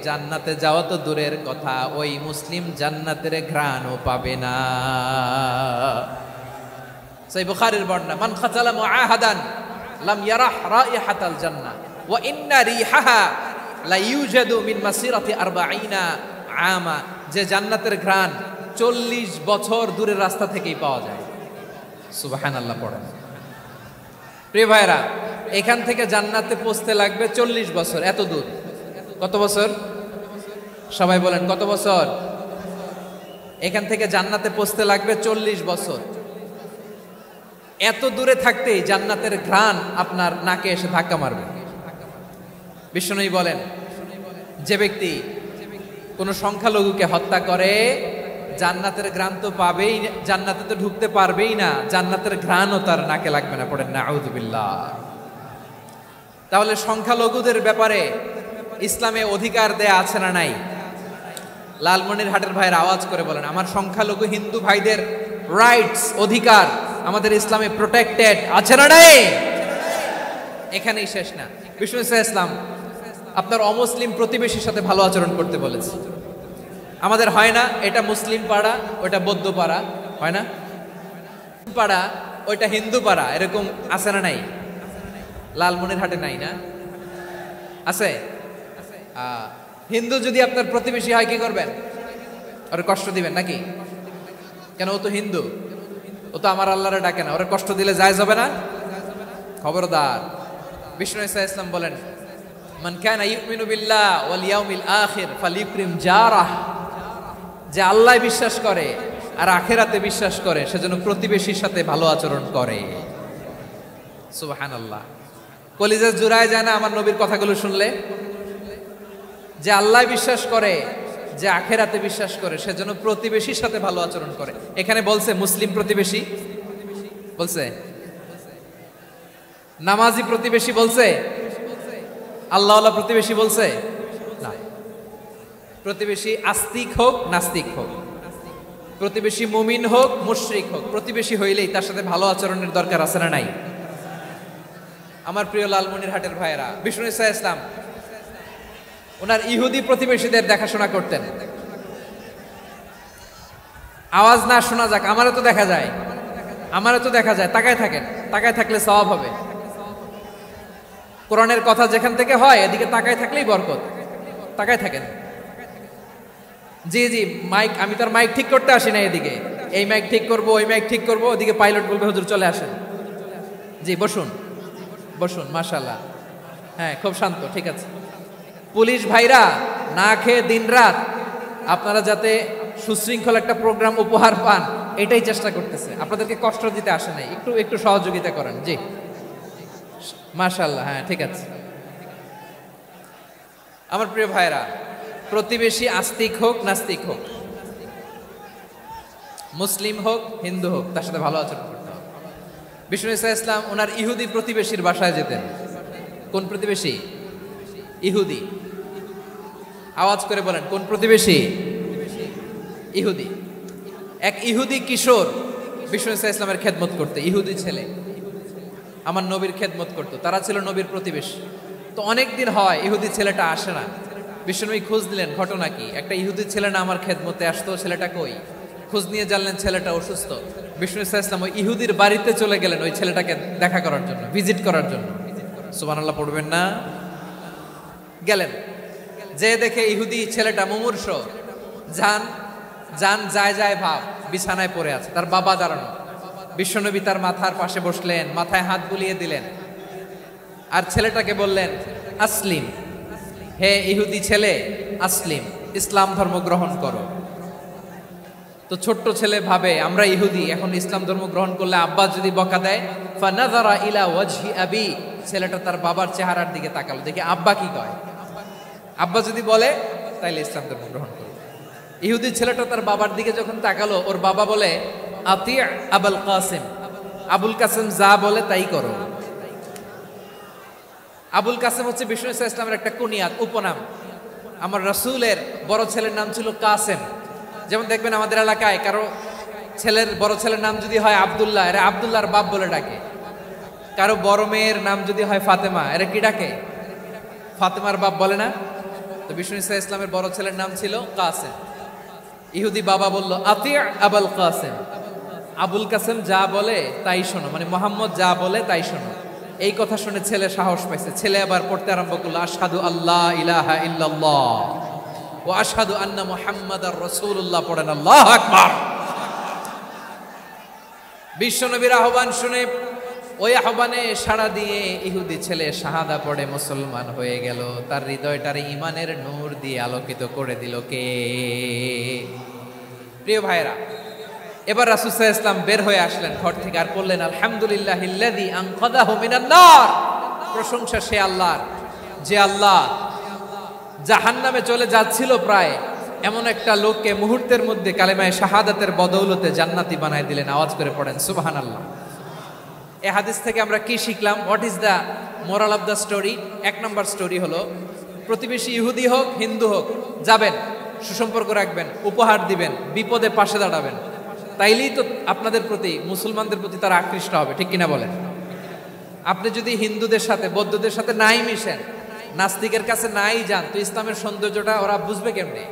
জান্নাতে যাওয়া তো দূরের কথা, ওই মুসলিম জান্নাতের ঘ্রাণও পাবে না। সেই বুখারীর বর্ণনা, মান কাতালা মুআহাদান লাম ইয়ারাহ রাইহাতাল জান্নাহ ওয়া ইন্না রিহাহা লা ইউজাদু মিন মাসিরাতি 40 আমা। যে জান্নাতের ঘ্রাণ 40 বছর দূরের রাস্তা থেকেই পাওয়া যায়। সুবহানাল্লাহ পড়েন। প্রিয় ভাইরা, এখান থেকে জান্নাতে পৌঁছতে লাগবে 40 বছর। এত দূর, কত বছর? সবাই বলেন কত বছর? এখান থেকে জান্নাতে পৌঁছতে লাগবে 40 বছর। এত দূরে থাকতেই জান্নাতের ঘ্রাণ আপনার নাকে এসে ধাক্কা মারবে। বিশ্বনবী বলেন যে ব্যক্তি কোনো সংখ্যালঘুকে হত্যা করে, জান্নাতের ঘ্রাণ তো পাবেই, জান্নাতে তো ঢুকতে পারবেই না, জান্নাতের ঘ্রাণও তার নাকে লাগবে না। পড়েন নাউযু বিল্লাহ। তাহলে সংখ্যালঘুদের ব্যাপারে ইসলামে অধিকার দেয়া আছে না নাই? লালমনিরহাটের ভাইয়ের আওয়াজ করে বলেন, আমার সংখ্যালঘু হিন্দু ভাইদের রাইটস, অধিকার আমাদের ইসলামে প্রোটেক্টেড আছে না নাই? এখানেই শেষ না। বিষ্ণু ইসলাম আপনার অমুসলিম প্রতিবেশীর সাথে ভালো আচরণ করতে বলেছে। আমাদের হয় না এটা মুসলিম পাড়া, ওটা বৌদ্ধ পাড়া, হয় না? পাড়া ওইটা হিন্দু পাড়া, এরকম আছে না নাই? লালমনিরহাটে নাই না? আছে? হিন্দু যদি আপনার প্রতিবেশী হয় কি করবেন? ওরে কষ্ট দিবেন নাকি? কেন? ও তো হিন্দু, ও তো আমার আল্লাহরে ডাকে না, ওরে কষ্ট দিলে জায়েজ হবে না? খবরদার। বিষ্ণু ইসলাম বলেন মান কানা ইউমিনু বিল্লাহ ওয়াল ইয়াউমিল আখির ফালিউকরিম জারাহ। যে আল্লাহ বিশ্বাস করে আর আখিরাতে বিশ্বাস করে, সেজন্য প্রতিবেশীর সাথে ভালো আচরণ করে। সুবহানাল্লাহ। কলিজা জুড়ায় যায় না আমার নবীর কথাগুলো শুনলে? যে আল্লাহ বিশ্বাস করে, যে আখিরাতে বিশ্বাস করে, সেজন্য প্রতিবেশীর সাথে ভালো আচরণ করে। এখানে বলছে মুসলিম প্রতিবেশী বলছে, নামাজি প্রতিবেশী বলছে, আল্লাহওয়ালা প্রতিবেশী বলছে না। প্রতিবেশী আস্তিক হোক নাস্তিক হোক, প্রতিবেশী মুমিন হোক মুশরিক হোক, প্রতিবেশী হইলেই তার সাথে ভালো আচরণের দরকার আছে না নাই? আমার প্রিয় লালমনিরহাটের ভাইয়েরা, বিষ্ণু ইসলাম ওনার ইহুদি প্রতিবেশীদের দেখাশোনা করতেন। আওয়াজ না শোনা যাক, আমারও তো দেখা যায়, আমারও তো দেখা যায়। তাকায় থাকেন, তাকায় থাকলে সওয়াব হবে। কোরআনের কথা যেখান থেকে হয় এদিকে তাকায় থাকলেই বরকত। তাকায় থাকেন। জি জি, মাইক, আমি তো আর মাইক ঠিক করতে আসি না এদিকে, এই মাইক ঠিক করব, ওই মাইক ঠিক করব, ওদিকে পাইলট বলবে হুজুর চলে আসেন। জি বসুন, বসুন, মাশাআল্লাহ। হ্যাঁ, খুব শান্ত, ঠিক আছে। পুলিশ ভাইরা না খেয়ে দিনরাত আপনারা যাতে সুশৃঙ্খল একটা প্রোগ্রাম উপহার পান, এটাই চেষ্টা করতেছে। আপনাদেরকে কষ্ট দিতে আসে নাই, একটু একটু সহযোগিতা করেন। জি মাশাআল্লাহ। হ্যাঁ, ঠিক আছে। আমার প্রিয় ভাইরা, প্রতিবেশী আস্তিক হোক নাস্তিক হোক, মুসলিম হোক হিন্দু হোক তার সাথে ভালো আচরণ করতে হবে। বিষ্ণু ঈসা ইসলাম ওনার ইহুদি প্রতিবেশীর বাসায় যেতেন। কোন প্রতিবেশী? ইহুদি। আওয়াজ করে বলেন, কোন প্রতিবেশী? ইহুদি। এক ইহুদি কিশোর বিষ্ণু ঈসা ইসলামের খেদমত করতে, ইহুদি ছেলে আমার নবীর খেদমত করতো, তারা ছিল নবীর প্রতিবেশী। তো অনেক দিন হয় ইহুদি ছেলেটা আসে না। বিষ্ণুনবী খোঁজ দিলেন, ঘটনা কি? একটা ইহুদি ছেলে না আমার খেদমতে আসতো, ছেলেটা কই? খোঁজ নিয়ে জানলেন ছেলেটা অসুস্থ। বিষ্ণু ঈসা ইসলাম ওই ইহুদির বাড়িতে চলে গেলেন ওই ছেলেটাকে দেখা করার জন্য, ভিজিট করার জন্য। সুবহানাল্লাহ পড়বেন না? গেলেন, যে দেখে ইহুদি ছেলেটা মুমূর্ষ, জান জান যায় যায় ভাব, বিছানায় পড়ে আছে, তার বাবা দাঁড়ানো। বিশ্বনবী তার মাথার পাশে বসলেন, মাথায় হাত বুলিয়ে দিলেন, আর ছেলেটাকে বললেন আসলিম, হে ইহুদি ছেলে আসলিম, ইসলাম ধর্ম গ্রহণ করো। তো ছোট্ট ছেলে ভাবে আমরা ইহুদি, এখন ইসলাম ধর্ম গ্রহণ করলে আব্বা যদি বকা দেয়, ফানাযারা ইলা ওয়াজহি আবি, ছেলেটা তার বাবার চেহারার দিকে তাকালো, দেখি আব্বা কি কয়। আব্বা যদি বলে তাইলে ইসলাম ধর্ম গ্রহণ করো। ইহুদি ছেলেটা তার বাবার দিকে যখন তাকালো, ওর বাবা বলে আতি আবুল কাসিম, আবুল কাসিম যা বলে তাই করো। আবুল কাসিম হচ্ছে বিষ্ণু ঈসা ইসলামের একটা কুনিয়াত, উপনাম। আমার রাসূলের বড় ছেলের নাম ছিল কাসেম। যেমন দেখবেন আমাদের এলাকায় কারো ছেলের বড় ছেলের নাম যদি হয় আব্দুল্লাহ, এরা আব্দুল্লাহর বাপ বলে ডাকে। কারো বড় মেয়ের নাম যদি হয় ফাতেমা, এরা কি ডাকে? ফাতেমার বাপ বলে না? তো বিষ্ণু ঈসা ইসলামের বড় ছেলের নাম ছিল কাসেম। ইহুদি বাবা বলল আতি আবুল কাসেম, আবুল কাসেম যা বলে তাই শোনো, মানে মোহাম্মদ যা বলে তাই শোনো। এই কথা শুনে ছেলে সাহস পাইছে, ছেলে আবার পড়তে আরম্ভ করলো আশহাদু আল্লাহ ইলাহা ইল্লাল্লাহ ওয়া আশহাদু আন্না মুহাম্মাদার রাসূলুল্লাহ, পড়েন আল্লাহু আকবার। বিশ্বনবীর আহ্বান শুনে ওই আহ্বানে সাড়া দিয়ে ইহুদি ছেলে শাহাদা পড়ে মুসলমান হয়ে গেল। তার হৃদয়টার ইমানের নূর দিয়ে আলোকিত করে দিল কে? প্রিয় ভাইরা, এবার রাসূল সাল্লাল্লাহু আলাইহি ওয়াসাল্লাম বের হয়ে আসলেন ঘর থেকে, আর বললেন আলহামদুলিল্লাহিল্লাযী আনকাযাহু মিনান নার, প্রশংসা সে আল্লাহর যে আল্লাহ জাহান্নামে চলে যাচ্ছিল প্রায় এমন একটা লোককে মুহূর্তের মধ্যে কালেমায়ে শাহাদাতের বদৌলতে জান্নাতি বানায় দিলেন। আওয়াজ করে পড়েন সুবহানাল্লাহ। এই হাদিস থেকে আমরা কি শিখলাম? What is the moral of the story? এক নম্বর স্টোরি হলো, প্রতিবেশী ইহুদি হোক হিন্দু হোক, যাবেন, সুসম্পর্ক রাখবেন, উপহার দিবেন, বিপদে পাশে দাঁড়াবেন, তাইলেই তো আপনাদের প্রতি, মুসলমানদের প্রতি তারা আকৃষ্ট হবে, ঠিক কিনা বলেন? আপনি যদি হিন্দুদের সাথে বৌদ্ধদের সাথে নাই মিশেন, নাস্তিকের কাছে নাই যান, তো ইসলামের সৌন্দর্যটা ওরা বুঝবে কেমনে?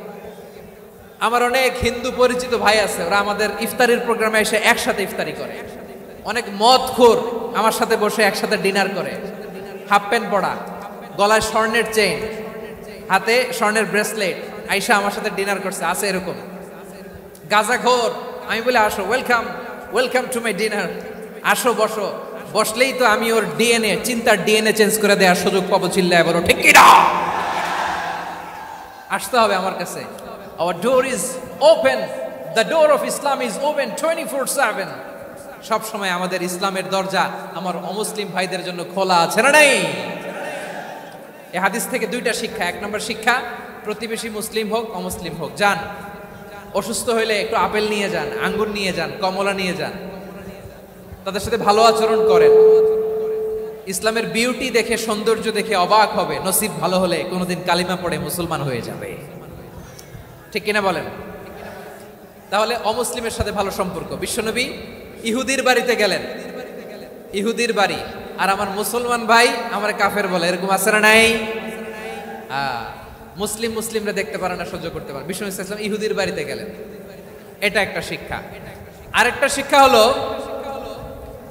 আমার অনেক হিন্দু পরিচিত ভাই আছে, ওরা আমাদের ইফতারির প্রোগ্রামে এসে একসাথে ইফতারি করে। অনেক মদখোর আমার সাথে বসে একসাথে ডিনার করে, হাফ প্যান্ট পরা, গলায় স্বর্ণের চেইন, হাতে স্বর্ণের ব্রেসলেট, আইসা আমার সাথে ডিনার করছে, আছে এরকম। গাঁজাখোর, আমি বলে আসো, welcome welcome to my dinner, আসো বসো, বসলেই তো আমি ওর ডিএনএ, চিন্তার ডিএনএ চেঞ্জ করে দেওয়ার সুযোগ পাবো, চিল্লায় বলো ঠিক কিনা? আসতে হবে আমার কাছে। Our door is open, the door of Islam is open 24/7। সব সময় আমাদের ইসলামের দরজা আমার অমুসলিম ভাইদের জন্য খোলা আছে না নাই? এই হাদিস থেকে দুইটা শিক্ষা। এক নম্বর শিক্ষা, প্রতিবেশী মুসলিম হোক অমুসলিম হোক, যান, অসুস্থ হইলে একটু আপেল নিয়ে যান, আঙ্গুর নিয়ে যান, কমলা নিয়ে যান, তাদের সাথে ভালো আচরণ করেন। ইসলামের বিউটি দেখে, সৌন্দর্য দেখে অবাক হবে, নসিব ভালো হলে কোনোদিন কালিমা পড়ে মুসলমান হয়ে যাবে, ঠিক কিনা বলেন? তাহলে অমুসলিমের সাথে ভালো সম্পর্ক। বিশ্বনবী ইহুদির বাড়িতে গেলেন, ইহুদির বাড়ি, আর আমার মুসলমান ভাই আমার কাফের বলে, এরকম আছে না নাই? মুসলিম মুসলিমরা দেখতে পারে না, সহ্য করতে পারে। বিশ্বনবী সাল্লাল্লাহু আলাইহি ওয়াসাল্লাম ইহুদির বাড়িতে গেলেন, এটা একটা শিক্ষা। আরেকটা শিক্ষা হলো,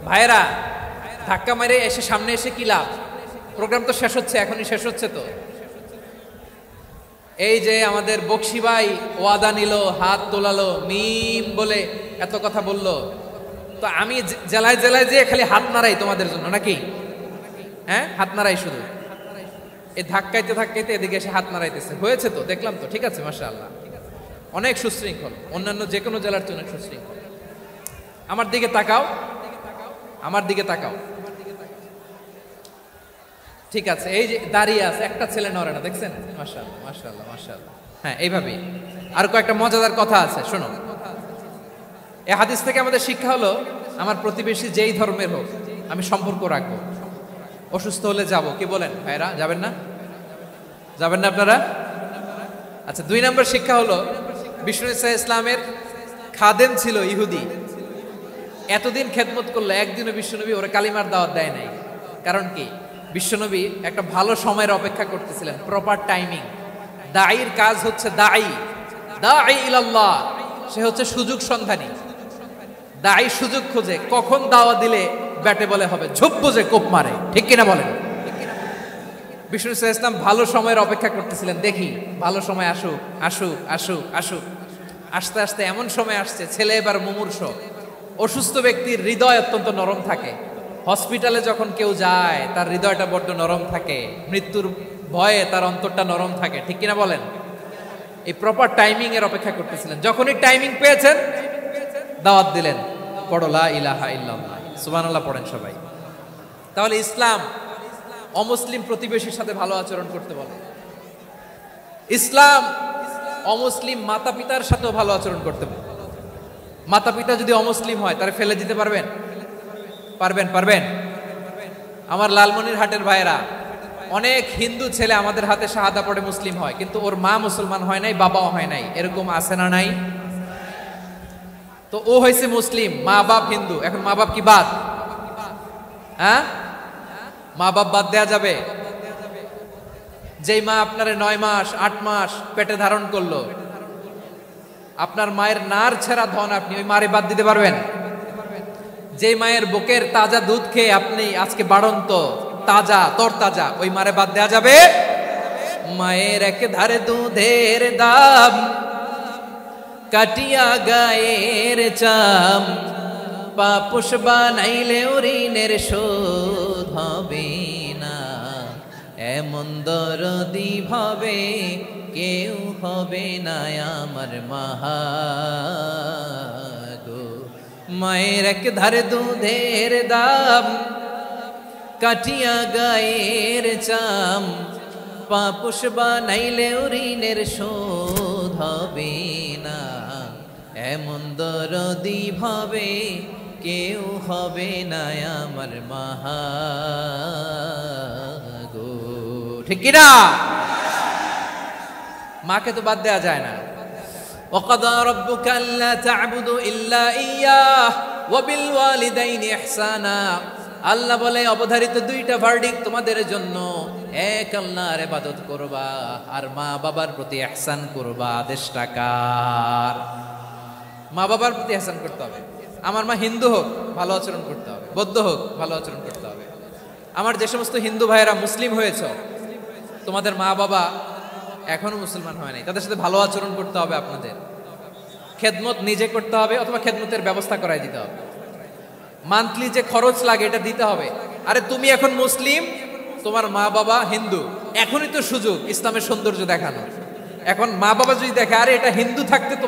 ভাইরা ধাক্কা মেরে এসে সামনে এসে কি লাভ? প্রোগ্রাম তো শেষ হচ্ছে, এখনই শেষ হচ্ছে। তো এই যে আমাদের বকশি ভাই ওয়াদা নিল, হাত তোলালো, মিম বলে এত কথা বললো, তো আমি জেলায় জেলায় যে খালি হাত নাড়াই তোমাদের জন্য নাকি? হ্যাঁ, হাত নাড়াই শুধু। এই ধাক্কাইতে ধাক্কাইতে এদিকে এসে হাত নাড়াইতেছে, হয়েছে তো, দেখলাম তো, ঠিক আছে, মাশাআল্লাহ, অনেক সুশৃঙ্খল, অন্যান্য যে কোনো জেলার চেয়ে অনেক সুশৃঙ্খল। আমার দিকে তাকাও, আমার দিকে তাকাও, ঠিক আছে। এই যে দাঁড়িয়ে আছে, একটা ছেলে নড়ে না, দেখছেন? মাশাআল্লাহ মাশাআল্লাহ মাশাআল্লাহ। হ্যাঁ, এইভাবেই। আর কয়েকটা মজাদার কথা আছে, শোনো। এই হাদিস থেকে আমাদের শিক্ষা হলো, আমার প্রতিবেশী যেই ধর্মের হোক আমি সম্পর্ক রাখবো। অসুস্থ হলে যাব, কি বলেন ভাইরা, যাবেন না? যাবেন না আপনারা? আচ্ছা, 2 নম্বর শিক্ষা হলো, বিষ্ণু ইসলামের খাদেম ছিল ইহুদি, এতদিন খেদমত করলো, একদিনও বিশ্বনবী ওরা কালিমার দাওয়াত দেয় নাই। কারণ কি? বিশ্বনবী একটা ভালো সময়ের অপেক্ষা করতেছিলেন, প্রপার টাইমিং। দাঈর কাজ হচ্ছে দাঈ ইলাল্লাহ, সে হচ্ছে সুযোগ সন্ধানী। দাঈ সুযোগ খোঁজে, কখন দাওয়া দিলে ব্যাটে বলে হবে, ঝোপ বুঝে কোপ মারে, ঠিক কিনা বলেন? বিষ্ণু ইসলাম ভালো সময়ের অপেক্ষা করতেছিলেন, দেখি ভালো সময় আসুক আসুক আসুক আসুক। আস্তে আস্তে এমন সময় আসছে, ছেলে এবার মুমূর্ষ। অসুস্থ ব্যক্তির হৃদয় অত্যন্ত নরম থাকে। হসপিটালে যখন কেউ যায় তার হৃদয়টা বড্ড নরম থাকে, মৃত্যুর ভয়ে তার অন্তরটা নরম থাকে, ঠিক কিনা বলেন? এই প্রপার টাইমিং এর অপেক্ষা করতেছিলেন। যখনই টাইমিং পেয়েছেন দাওয়াত দিলেন, পড়ো লা ইলাহা ইল্লাল্লাহ, সুবহানাল্লাহ পড়েন সবাই। তাহলে ইসলাম অমুসলিম প্রতিবেশীর সাথে ভালো আচরণ করতে বলে। ইসলাম অমুসলিম মাতা পিতার সাথেও ভালো আচরণ করতে বলে। মাতা পিতা যদি অমুসলিম হয় তাহলে ফেলে দিতে পারবেন? পারবেন? আমার লালমনিরহাটের ভাইয়েরা, অনেক হিন্দু ছেলে আমাদের হাতে শাহাদা পড়ে মুসলিম হয়, কিন্তু ওর মা মুসলমান হয় নাই, বাবাও হয় নাই, এরকম আছে না নাই? তো ও হয়েছে মুসলিম, মা বাপ হিন্দু, এখন মা বাপ কি বাদ? হ্যাঁ, মা বাপ বাদ দেয়া যাবে? যেই মা আপনারে 9 মাস 8 মাস পেটে ধারণ করলো, আপনার মায়ের নার ছেঁড়া ধন, আপনি ওই মারে বাদ দিতে পারবেন? যেই মায়ের বুকের তাজা দুধ খেয়ে আপনি আজকে বাড়ন্ত তাজা তরতাজা, ওই মারে বাদ দেয়া যাবে? মায়ের এক ধারে দুধের দাম, কাটিয়া গায়ের চাম, পাপুষ বানাইলে ঋণের শোধ হবে না, এমন দরদি ভাবে কেউ হবে না আমার মাহা গো। মায়ের এক ধারে দুধের দাম, কাটিয়া গায়ের চাম, পাপুষ বানাইলে ঋণের শোধ হবে না, এমন দরদি ভাবে কেউ হবে না আমার মাহা গো, ঠিক কিনা? মাকে তো বাদ দেওয়া যায় না। وَقَضَى رَبُّكَ أَلَّا تَعْبُدُوا إِلَّا إِيَّاهُ وَبِالْوَالِدَيْنِ إِحْسَانًا। আল্লাহ বলে অবধারিত 2টা ভার্ডিক্ট তোমাদের জন্য, এক আল্লাহর ইবাদত করবা আর মা বাবার প্রতি ইহসান করবা। আদেশটা কার? মা বাবার প্রতি ইহসান করতে হবে। আমার মা হিন্দু হোক ভালো আচরণ করতে হবে, বৌদ্ধ হোক ভালো আচরণ করতে হবে। আমার যে সমস্ত হিন্দু ভাইয়েরা মুসলিম হয়েছে, তোমাদের মা বাবা এখনো মুসলমান হয় নাই, তাদের সাথে ভালো আচরণ করতে হবে। আপনাদের খেদমত নিজে করতে হবে অথবা খেদমতের ব্যবস্থা করাই দিতে হবে। মান্থলি যে খরচ লাগে এটা দিতে হবে। আরে তুমি এখন মুসলিম, তোমার মা বাবা হিন্দু, এখনই তো সুযোগ ইসলামের সৌন্দর্য দেখানো। এখন মা বাবা যদি দেখে আরে এটা হিন্দু থাকতে তো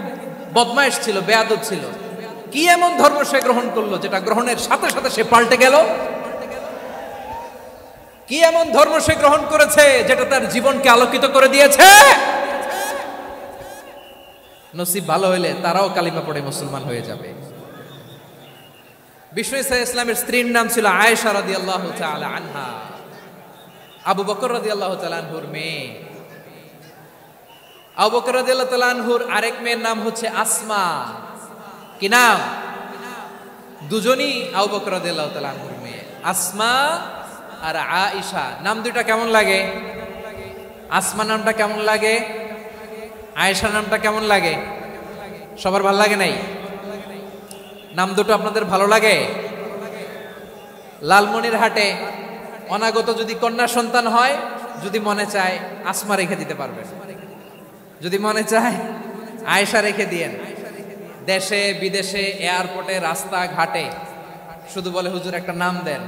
বদমাইশ ছিল, বেয়াদব ছিল, কি এমন ধর্ম সে গ্রহণ করলো যেটা গ্রহণের সাথে সাথে সে পাল্টে গেল? কি এমন ধর্ম সে গ্রহণ করেছে যেটা তার জীবনকে আলোকিত করে দিয়েছে? নসিব ভালো হইলে তারাও কালিমা পড়ে মুসলমান হয়ে যাবে। বিষ্ণু ইসলামের স্ত্রীর নাম ছিল আয়েশা রাদিয়াল্লাহু তাআলা আনহা, আবু বকর রাদিয়াল্লাহু তাআলা আনহুর মেয়ে। আবু বকর রাদিয়াল্লাহু তাআলা আনহুর আরেক মেয়ের নাম হচ্ছে আসমা। কি নাম? দুজনই আবু বকর রাদিয়াল্লাহু তাআলা আনহুর মেয়ে, আসমা আর আয়েশা। নাম দুইটা কেমন লাগে? আসমা নামটা কেমন লাগে? আয়েশা নামটা কেমন লাগে? সবার ভালো লাগে নাই? নাম দুটো আপনাদের ভালো লাগে? লালমনিরহাটে অনাগত যদি কন্যা সন্তান হয়, যদি মনে চায় আসমা রেখে দিতে পারবেন, যদি মনে চায় আয়েশা রেখে দিয়েন। দেশে বিদেশে এয়ারপোর্টে রাস্তা ঘাটে শুধু বলে হুজুর একটা নাম দেন,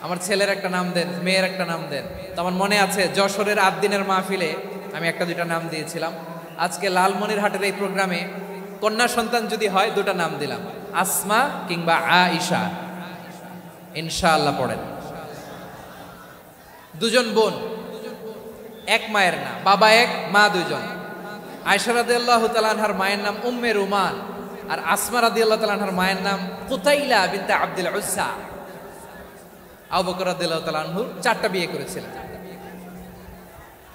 আমার ছেলের একটা নাম দেন, মেয়ের একটা নাম দেন। তো আমার মনে আছে যশোরের 8 দিনের মাহফিলে আমি 1-2টা নাম দিয়েছিলাম। আজকে লালমনিরহাটের এই প্রোগ্রামে কন্যা সন্তান যদি হয় 2টা নাম দিলাম, আসমা কিংবা আয়েশা। ইনশাআল্লাহ পড়েন। দুজন বোন, এক মায়ের না, বাবা এক মা দুইজন। আয়েশা রাদিয়াল্লাহু তাআলা আনহার মায়ের নাম উম্মে রুমান, আর আসমা রাদিয়াল্লাহু তাআলা আনহার মায়ের নাম কুতাইলা বিনতে আব্দুল উজ্জা। আবু বকর রাদিয়াল্লাহু তাআলা আনহু 4টা বিয়ে করেছিলেন।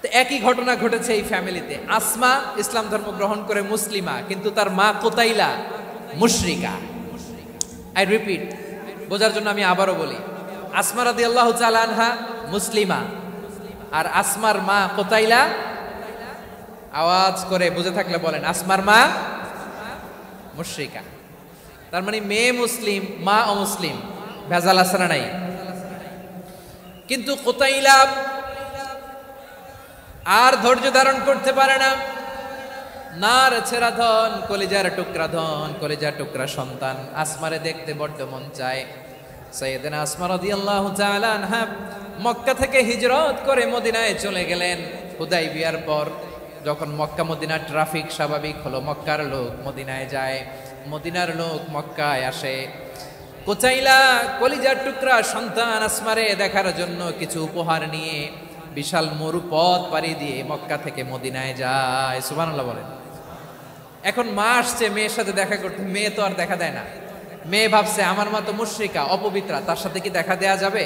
তো একই ঘটনা ঘটেছে এই ফ্যামিলিতে। আসমা ইসলাম ধর্ম গ্রহণ করে মুসলিমা, কিন্তু তার মা কুতাইলা মুশরিকা। আই রিপিট, বোঝার জন্য আমি আবারও বলি, আসমা রাদিয়াল্লাহু তাআলা আনহা মুসলিমা, আর আসমার মা কুতাইলা, আওয়াজ করে বুঝে থাকলে বলেন, আসমার মা মুশরিকা। তার মানে মেয়ে মুসলিম, মা অমুসলিম, ভেজাল আছে না নাই? কিন্তু কুতাইলা আর ধৈর্য ধারণ করতে পারে না। নার ছেড়া ধন, কলিজার টুকরা ধন, কলিজার টুকরা সন্তান আসমারে দেখতে বড্ড মন চায়। সাইয়েদনা আসমা রাদিয়াল্লাহু তাআলা আনহা মক্কা থেকে হিজরত করে মদিনায় চলে গেলেন। হুদাইবিয়ার পর যখন মক্কা মদিনার ট্রাফিক স্বাভাবিক হলো, মক্কার লোক মদিনায় যায়, মদিনার লোক মক্কায় আসে। কুতাইলা কলিজার টুকরা সন্তান আসমারে দেখার জন্য কিছু উপহার নিয়ে বিশাল মরু পথ পাড়ি দিয়ে মক্কা থেকে মদিনায় যায়। সুবহানাল্লাহ বলেন। এখন মা আসছে মেয়ের সাথে দেখা করতে, মেয়ে তো আর দেখা দেয় না। মেয়ে ভাবছে আমার মা তো মুশরিকা, অপবিত্রা, তার সাথে কি দেখা দেয়া যাবে?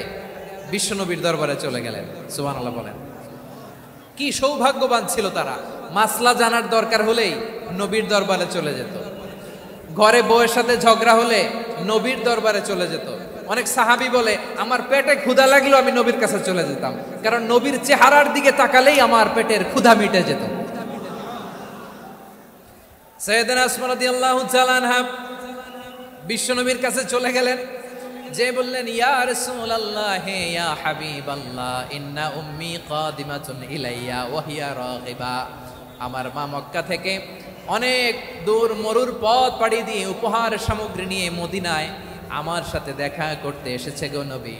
বিশ্বনবীর দরবারে চলে গেলেন। সুবহানাল্লাহ বলেন। কি সৌভাগ্যবান ছিল তারা, মাসলা জানার দরকার হলেই নবীর দরবারে চলে যেত। ঘরে বউয়ের সাথে ঝগড়া হলে নবীর দরবারে চলে যেত। অনেক সাহাবী বলে আমার পেটে ক্ষুধা লাগলো আমি নবীর কাছে চলে যেতাম, কারণ নবীর চেহারার দিকে তাকালেই আমার পেটের ক্ষুধা মিটে যেত। সাইয়েদনা আসমা রাদিয়াল্লাহু তাআলা আনহা বিশ্বনবীর কাছে চলে গেলেন, যে বললেন ইয়া রাসূলুল্লাহ ইয়া হাবিবাল্লাহ ইন্না উম্মি কাদিমাতুন ইলাইয়া ওয়া হিয়া রাগিবা। আমার মা মক্কা থেকে অনেক দূর মরুর পথ পাড়ি দিয়ে উপহার সামগ্রী নিয়ে মদিনায় আমার সাথে দেখা করতে এসেছে গো নবী।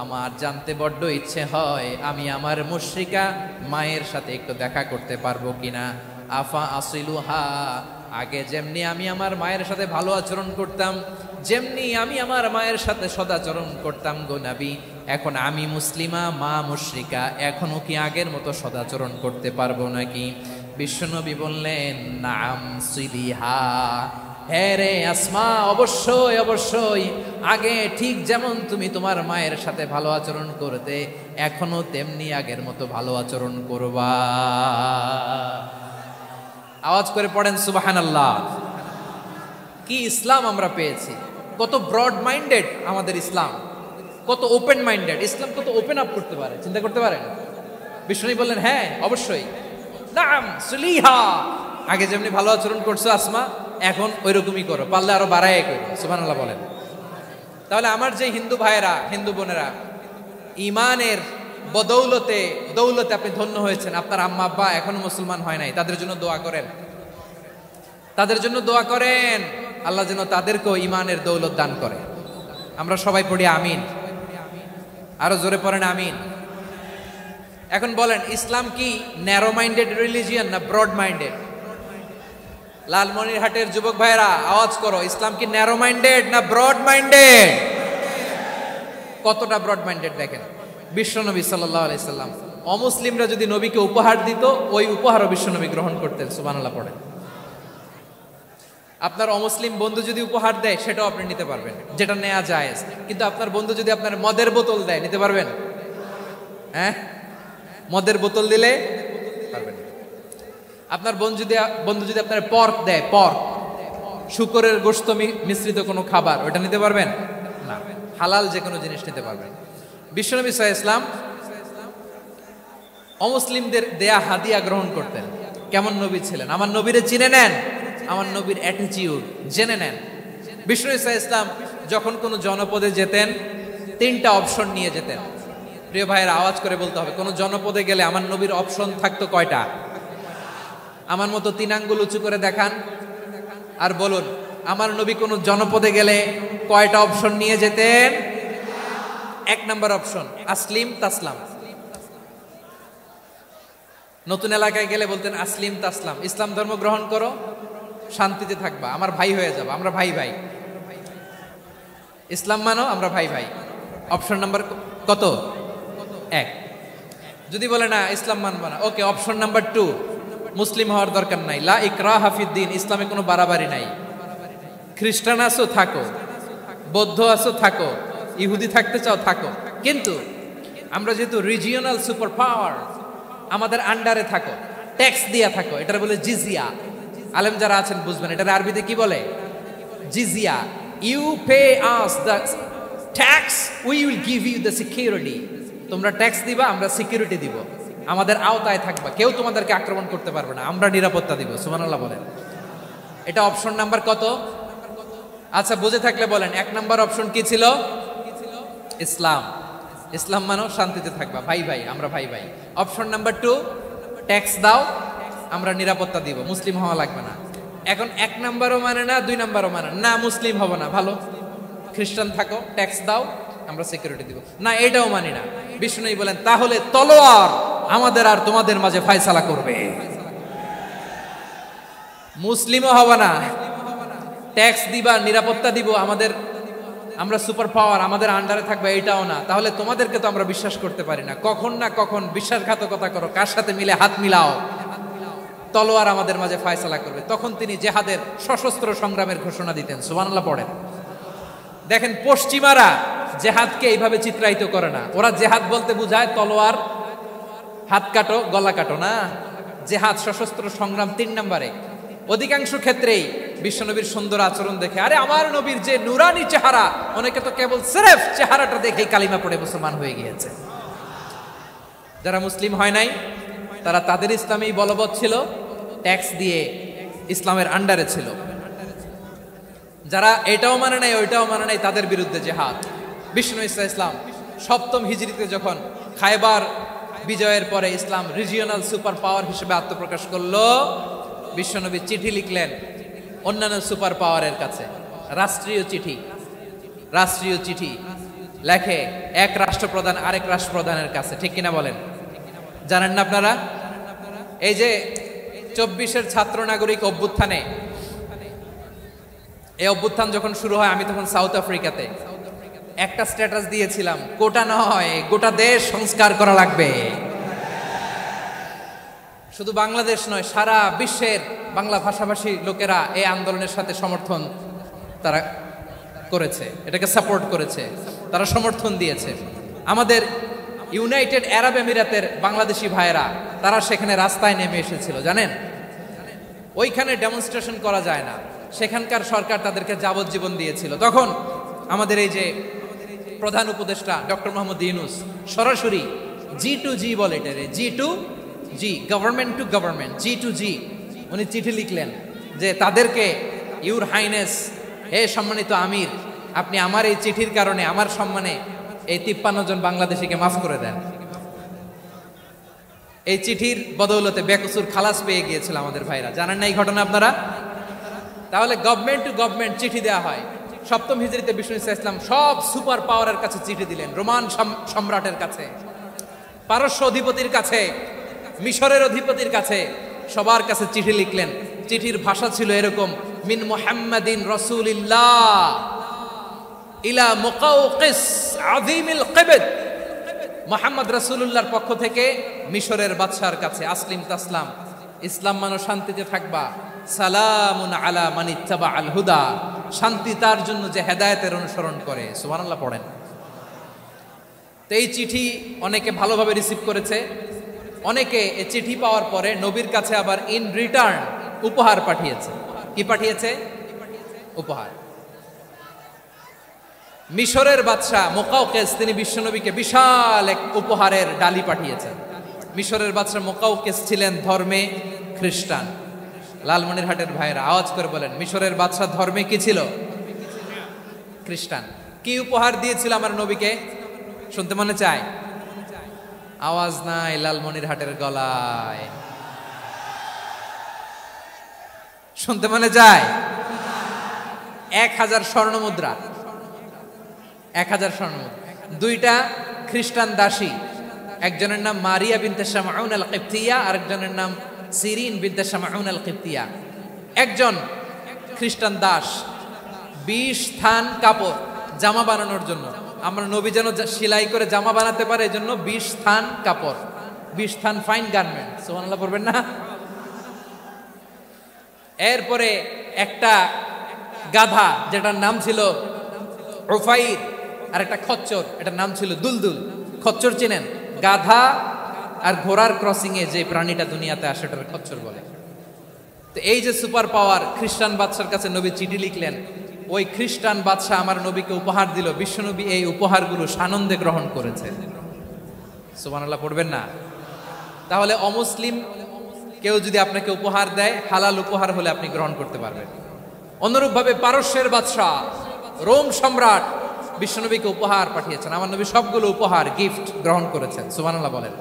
আমার জানতে বড্ড ইচ্ছে হয় আমি আমার মুশরিকা মায়ের সাথে একটু দেখা করতে পারবো কিনা। আফা আসিলুহা, আগে যেমনি আমি আমার মায়ের সাথে ভালো আচরণ করতাম, যেমনি আমি আমার মায়ের সাথে সদাচরণ করতাম গো নবী, এখন আমি মুসলিমা, মা মুশরিকা, এখনো কি আগের মতো সদাচরণ করতে পারবো নাকি? বিশ্বনবী বললেন নাম সিলিহা, হ্যাঁ রে আসমা, অবশ্যই অবশ্যই, আগে ঠিক যেমন তুমি তোমার মায়ের সাথে ভালো আচরণ করতে, এখনো তেমনি আগের মতো ভালো আচরণ করবা। আওয়াজ করে পড়েন সুবহানাল্লাহ। কি ইসলাম আমরা পেয়েছি! কত ব্রড মাইন্ডেড আমাদের ইসলাম, কত ওপেন মাইন্ডেড ইসলাম, কত ওপেন আপ করতে পারে, চিন্তা করতে পারেন। বিষ্ণু বললেন হ্যাঁ অবশ্যই, নাম সুলিহা, আগে যেমনি ভালো আচরণ করছো আসমা, এখন ওই রকমই করো, পারলে আরো বাড়ায় করো। সুবহানাল্লাহ বলেন। তাহলে আমার যে হিন্দু ভাইয়েরা, হিন্দু বোনেরা, ইমানের বদৌলতে দৌলতে আপনি ধন্য হয়েছেন, আপনার আম্মা আব্বা এখনো মুসলমান হয় নাই, তাদের জন্য দোয়া করেন, তাদের জন্য দোয়া করেন, আল্লাহ যেন তাদেরকেও ইমানের দৌলত দান করে। আমরা সবাই পড়ি আমিন, আরো জোরে পড়েন আমিন। এখন বলেন, ইসলাম কি ন্যারো মাইন্ডেড রিলিজিয়ান না ব্রড মাইন্ডেড? লালমনিরহাটের যুবক ভাইরা আওয়াজ করো, ইসলাম কি ন্যারো মাইন্ডেড না ব্রড মাইন্ডেড? কতটা ব্রড মাইন্ডেড দেখেন। বিশ্বনবী সাল্লাল্লাহু আলাইহি সাল্লাম অমুসলিমরা যদি নবীকে উপহার দিত, ওই উপহারও বিশ্বনবী গ্রহণ করতেন। সুবহানাল্লাহ পড়েন। আপনার অমুসলিম বন্ধু যদি উপহার দেয় সেটাও আপনি নিতে পারবেন, যেটা নেওয়া জায়েজ। কিন্তু আপনার বন্ধু যদি আপনার মদের বোতল দেয়, নিতে পারবেন? হ্যাঁ, মদের বোতল দিলে পারবেন। আপনার বন্ধু যদি আপনার পর্ক দেয়, পর্ক, শুকরের গোশত মিশ্রিত কোনো খাবার, ওটা নিতে পারবেন না। হালাল যে কোনো জিনিস নিতে পারবেন। বিশ্বনবী সাল্লাল্লাহু আলাইহি ওয়াসাল্লাম অমুসলিমদের দেয়া হাদিয়া গ্রহণ করতেন। কেমন নবী ছিলেন? আমার নবীরে চিনে নেন, আমার নবীর অ্যাটিটিউড জেনে নেন। বিশ্বনবী সাল্লাল্লাহু আলাইহি ওয়াসাল্লাম যখন কোনো জনপদে যেতেন, 3টা অপশন নিয়ে যেতেন। প্রিয় ভাইয়ের আওয়াজ করে বলতে হবে, কোন জনপদে গেলে আমার নবীর অপশন থাকতো কয়টা? আমার মতো 3 আঙ্গুল উঁচু করে দেখান আর বলুন, আমার নবী কোন জনপদে গেলে কয়টা অপশন নিয়ে যেতেন? 1 নাম্বার অপশন আসলিম তাসলাম। নতুন এলাকায় গেলে বলতেন আসলিম তাসলাম, ইসলাম ধর্ম গ্রহণ করো, শান্তিতে থাকবা, আমার ভাই হয়ে যাবা, আমরা ভাই ভাই, ইসলাম মানো, আমরা ভাই ভাই। অপশন নাম্বার কত? 1। যদি বলে না ইসলাম মানবা না, ওকে, অপশন নাম্বার 2, মুসলিম হওয়ার দরকার নাই, লা ইকরাহা ফিদ্দিন, ইসলামে কোনো বাড়াবাড়ি নাই। খ্রিস্টান আছো থাকো, বৌদ্ধ আছো থাকো, ইহুদি থাকতে চাও থাকো, কিন্তু আমরা যেহেতু রিজিওনাল সুপার পাওয়ার, আমাদের আন্ডারে থাকো, ট্যাক্স দিয়া থাকো, এটার বলে জিজিয়া। আলেম যারা আছেন বুঝবেন এটার আরবিতে কি বলে, জিজিয়া। You pay us the tax, we will give you the security. তোমরা ট্যাক্স দিবা, আমরা সিকিউরিটি দিব, আমাদের আওতায় থাকবা, কেউ তোমাদেরকে আক্রমণ করতে পারবে না, আমরা নিরাপত্তা দিব। সুবহানাল্লাহ বলেন। এটা অপশন নাম্বার কত? আচ্ছা বুঝে থাকলে বলেন, 1 নাম্বার অপশন কি ছিল? ইসলাম। ইসলাম মানো শান্তিতে থাকবা, ভাই ভাই, আমরা ভাই ভাই। অপশন নাম্বার 2, ট্যাক্স দাও, আমরা নিরাপত্তা দিব, মুসলিম হওয়া লাগবে না। এখন 1 নাম্বারও মানে না, 2 নাম্বারও মানে না, মুসলিম হবো না, ভালো, খ্রিস্টান থাকো, ট্যাক্স দাও, আমরা সিকিউরিটি দিব না, এটাও মানি না। বিষ্ণু বলেন তাহলে তলোয়ার আমাদের আর তোমাদের মাঝে ফয়সালা করবে। মুসলিমও হবো না, ট্যাক্স দিবা, নিরাপত্তা দিব, আমরা সুপার পাওয়ার, আমাদের আন্ডারে থাকবে, এটাও না। তাহলে তোমাদেরকে তো আমরা বিশ্বাস করতে পারি না, কখন না কখন বিশ্বাসঘাতকতা করো, কার সাথে মিলে হাত মিলাও, তলোয়ার আমাদের মাঝে ফয়সালা করবে। তখন তিনি জেহাদের সশস্ত্র সংগ্রামের ঘোষণা দিতেন। সুবহানাল্লাহ পড়েন। দেখেন পশ্চিমারা জেহাদকে এইভাবে চিত্রায়িত করে না, ওরা জেহাদ বলতে বুঝায় তলোয়ার, হাত কাটো, গলা কাটো না। জেহাদ সশস্ত্র সংগ্রাম 3 নম্বরে। অধিকাংশ ক্ষেত্রেই বিশ্বনবীর সুন্দর আচরণ দেখে, আরে আমার নবীর যে নুরানি চেহারা, অনেকে তো কেবল সিরেফ চেহারাটা দেখেই কালিমা পড়ে মুসলমান হয়ে গিয়েছে। যারা মুসলিম হয় নাই তারা তাদের ইসলামেই বলবৎ ছিল, ট্যাক্স দিয়ে ইসলামের আন্ডারে ছিল। যারা এটাও মানে নাই ওইটাও মানে নাই, তাদের বিরুদ্ধে জেহাদ। বিষ্ণু ইসলাম 7ম হিজরিতে যখন খায়বার বিজয়ের পরে ইসলাম রিজিওনাল সুপার পাওয়ার হিসেবে আত্মপ্রকাশ করলো, বিশ্বনবী চিঠি লিখলেন অন্যান্য সুপার পাওয়ারের কাছে, রাষ্ট্রীয় চিঠি লেখে এক রাষ্ট্রপ্রধান আরেক রাষ্ট্রপ্রধানের কাছে, ঠিক কিনা বলেন? জানেন না আপনারা? এই যে 24-এর ছাত্র নাগরিক অভ্যুত্থানে, এই অভ্যুত্থান যখন শুরু হয়, আমি তখন সাউথ আফ্রিকাতে, একটা স্ট্যাটাস দিয়েছিলাম, কোটা নয় গোটা দেশ সংস্কার করা লাগবে। শুধু বাংলাদেশ নয়, সারা বিশ্বের বাংলা ভাষাভাষী লোকেরা এই আন্দোলনের সাথে সমর্থন তারা করেছে, এটাকে সাপোর্ট করেছে, তারা সমর্থন দিয়েছে। আমাদের ইউনাইটেড আরব আমিরাতের বাংলাদেশি ভাইয়েরা তারা সেখানে রাস্তায় নেমে এসেছিল, জানেন? ওইখানে ডেমনস্ট্রেশন করা যায় না, সেখানকার সরকার তাদেরকে যাবজ্জীবন দিয়েছিল। তখন আমাদের এই যে প্রধান উপদেষ্টা ডক্টর মোহাম্মদ ইউনূস সরাসরি G2G বলে, এটারে G2G, government to government, G2G, উনি চিঠি লিখলেন যে তাদেরকে, ইউর হাইনেস, হে সম্মানিত আমির, আপনি আমার এই চিঠির কারণে আমার সম্মানে এই 53 জন বাংলাদেশিকে মাফ করে দেন। এই চিঠির বদৌলতে বেকসুর খালাস পেয়ে গিয়েছিল আমাদের ভাইরা। জানেন না এই ঘটনা আপনারা? তাহলে গভর্নমেন্ট টু গভর্নমেন্ট চিঠি দেওয়া হয়। 7ম হিজরিতে বিষ্ণু ইসলাম সব সুপার পাওয়ারের কাছে চিঠি দিলেন, রোমান সম্রাটের কাছে, পারস্য অধিপতির কাছে, মিশরের অধিপতির কাছে, সবার কাছে চিঠি লিখলেন। চিঠির ভাষা ছিল এরকম, মিন মুহাম্মাদিন রাসূলিল্লাহ ইলা মুকাওকিস আযীমিল কিবত, মুহাম্মদ রাসূলুল্লাহর পক্ষ থেকে মিশরের বাদশার কাছে, আসলিম তাসলাম, ইসলাম মানো শান্তিতে থাকবা, সালামুন আলা মান ইত্তাবা আল হুদা, শান্তি তার জন্য যে হেদায়েতের অনুসরণ করে। সুবহানাল্লাহ পড়েন। তো এই চিঠি অনেকে ভালোভাবে রিসিভ করেছে, অনেকে এই চিঠি পাওয়ার পরে নবীর কাছে আবার ইন রিটার্ন উপহার পাঠিয়েছে। কি পাঠিয়েছে? উপহার। মিশরের বাদশা মুকাওকিস তিনি বিশ্বনবীকে বিশাল এক উপহারের ডালি পাঠিয়েছেন। মিশরের বাদশা মুকাওকিস ছিলেন ধর্মে খ্রিস্টান। লালমনিরহাটের ভাইয়েরা আওয়াজ করে বলেন, মিশরের বাদশা ধর্মে কি ছিল? খ্রিস্টান। কি উপহার দিয়েছিল আমার নবীকে? শুনতে মনে চায়? আওয়াজ নাই লালমনিরহাটের গলায়, শুনতে মনে যায়? 1000 স্বর্ণ মুদ্রা, 1000 স্বর্ণ মুদ্রা। 2টা খ্রিস্টান দাসী, একজনের নাম মারিয়া বিনতে শামউন আল কিবতিয়া, আরেকজনের নাম সিরিন বিনতে শামউন আল কিবতিয়া। একজন খ্রিস্টান দাস 20 থান কাপড় জামা বানানোর জন্য, আমরা নবী যেন সেলাই করে জামা বানাতে পারে এই জন্য 20 থান কাপড়, 20 থান ফাইন গার্মেন্ট। সুবহানাল্লাহ পড়বেন না? এরপরে একটা গাধা যেটার নাম ছিল উফাইর, আর একটা খচ্চর এটার নাম ছিল দুলদুল। খচ্চর চেনেন? গাধা আর ঘোড়ার ক্রসিং এ যে প্রাণীটা দুনিয়াতে আসে ওটার খচ্চর বলে। তো এই যে সুপার পাওয়ার, খ্রিস্টান বাদশার কাছে নবী চিঠি লিখলেন, ওই খ্রিস্টান বাদশা আমার নবীকে উপহার দিল, বিশ্বনবী এই উপহারগুলো সানন্দে গ্রহণ করেছে। সুবহানাল্লাহ পড়বেন না? তাহলে অমুসলিম কেউ যদি আপনাকে উপহার দেয়, হালাল উপহার হলে আপনি গ্রহণ করতে পারবেন। অনুরূপভাবে পারস্যের বাদশাহ, রোম সম্রাট বিশ্বনবীকে উপহার পাঠিয়েছেন, আমার নবী সবগুলো উপহার গিফট গ্রহণ করেছেন। সুবহানাল্লাহ বলেন।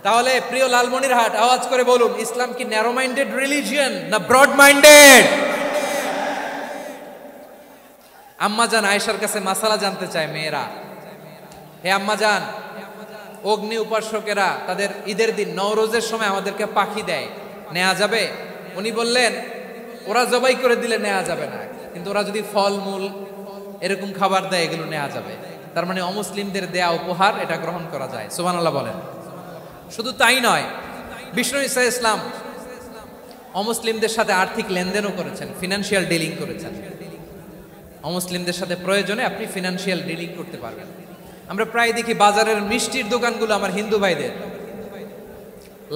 তাহলে প্রিয় লালমনিরহাট, আওয়াজ করে বলুন, ইসলাম কি ন্যারো মাইন্ডেড রিলিজিয়ন না ব্রড মাইন্ডেড? আম্মাজান আয়েশার কাছে মাসালা জানতে চায় মেয়েরা, হে আম্মাজান, অগ্নি উপাসকেরা তাদের ঈদের দিন নওরোজের সময় আমাদেরকে পাখি দেয়, নেওয়া যাবে? উনি বললেন, ওরা জবাই করে দিলে নেওয়া যাবে না, কিন্তু ওরা যদি ফলমূল এরকম খাবার দেয় এগুলো নেওয়া যাবে। তার মানে অমুসলিমদের দেয়া উপহার এটা গ্রহণ করা যায়। সুবহানাল্লাহ বলেন। শুধু তাই নয়, বিষ্ণু ঈসা ইসলাম অমুসলিমদের সাথে আর্থিক লেনদেনও করেছেন, ফিনান্সিয়াল ডিলিং করেছেন। অমুসলিমদের সাথে প্রয়োজনে আপনি ফিনান্সিয়াল ডিলিং করতে পারবেন। আমরা প্রায় দেখি বাজারের মিষ্টির দোকানগুলো আমার হিন্দু ভাইদের।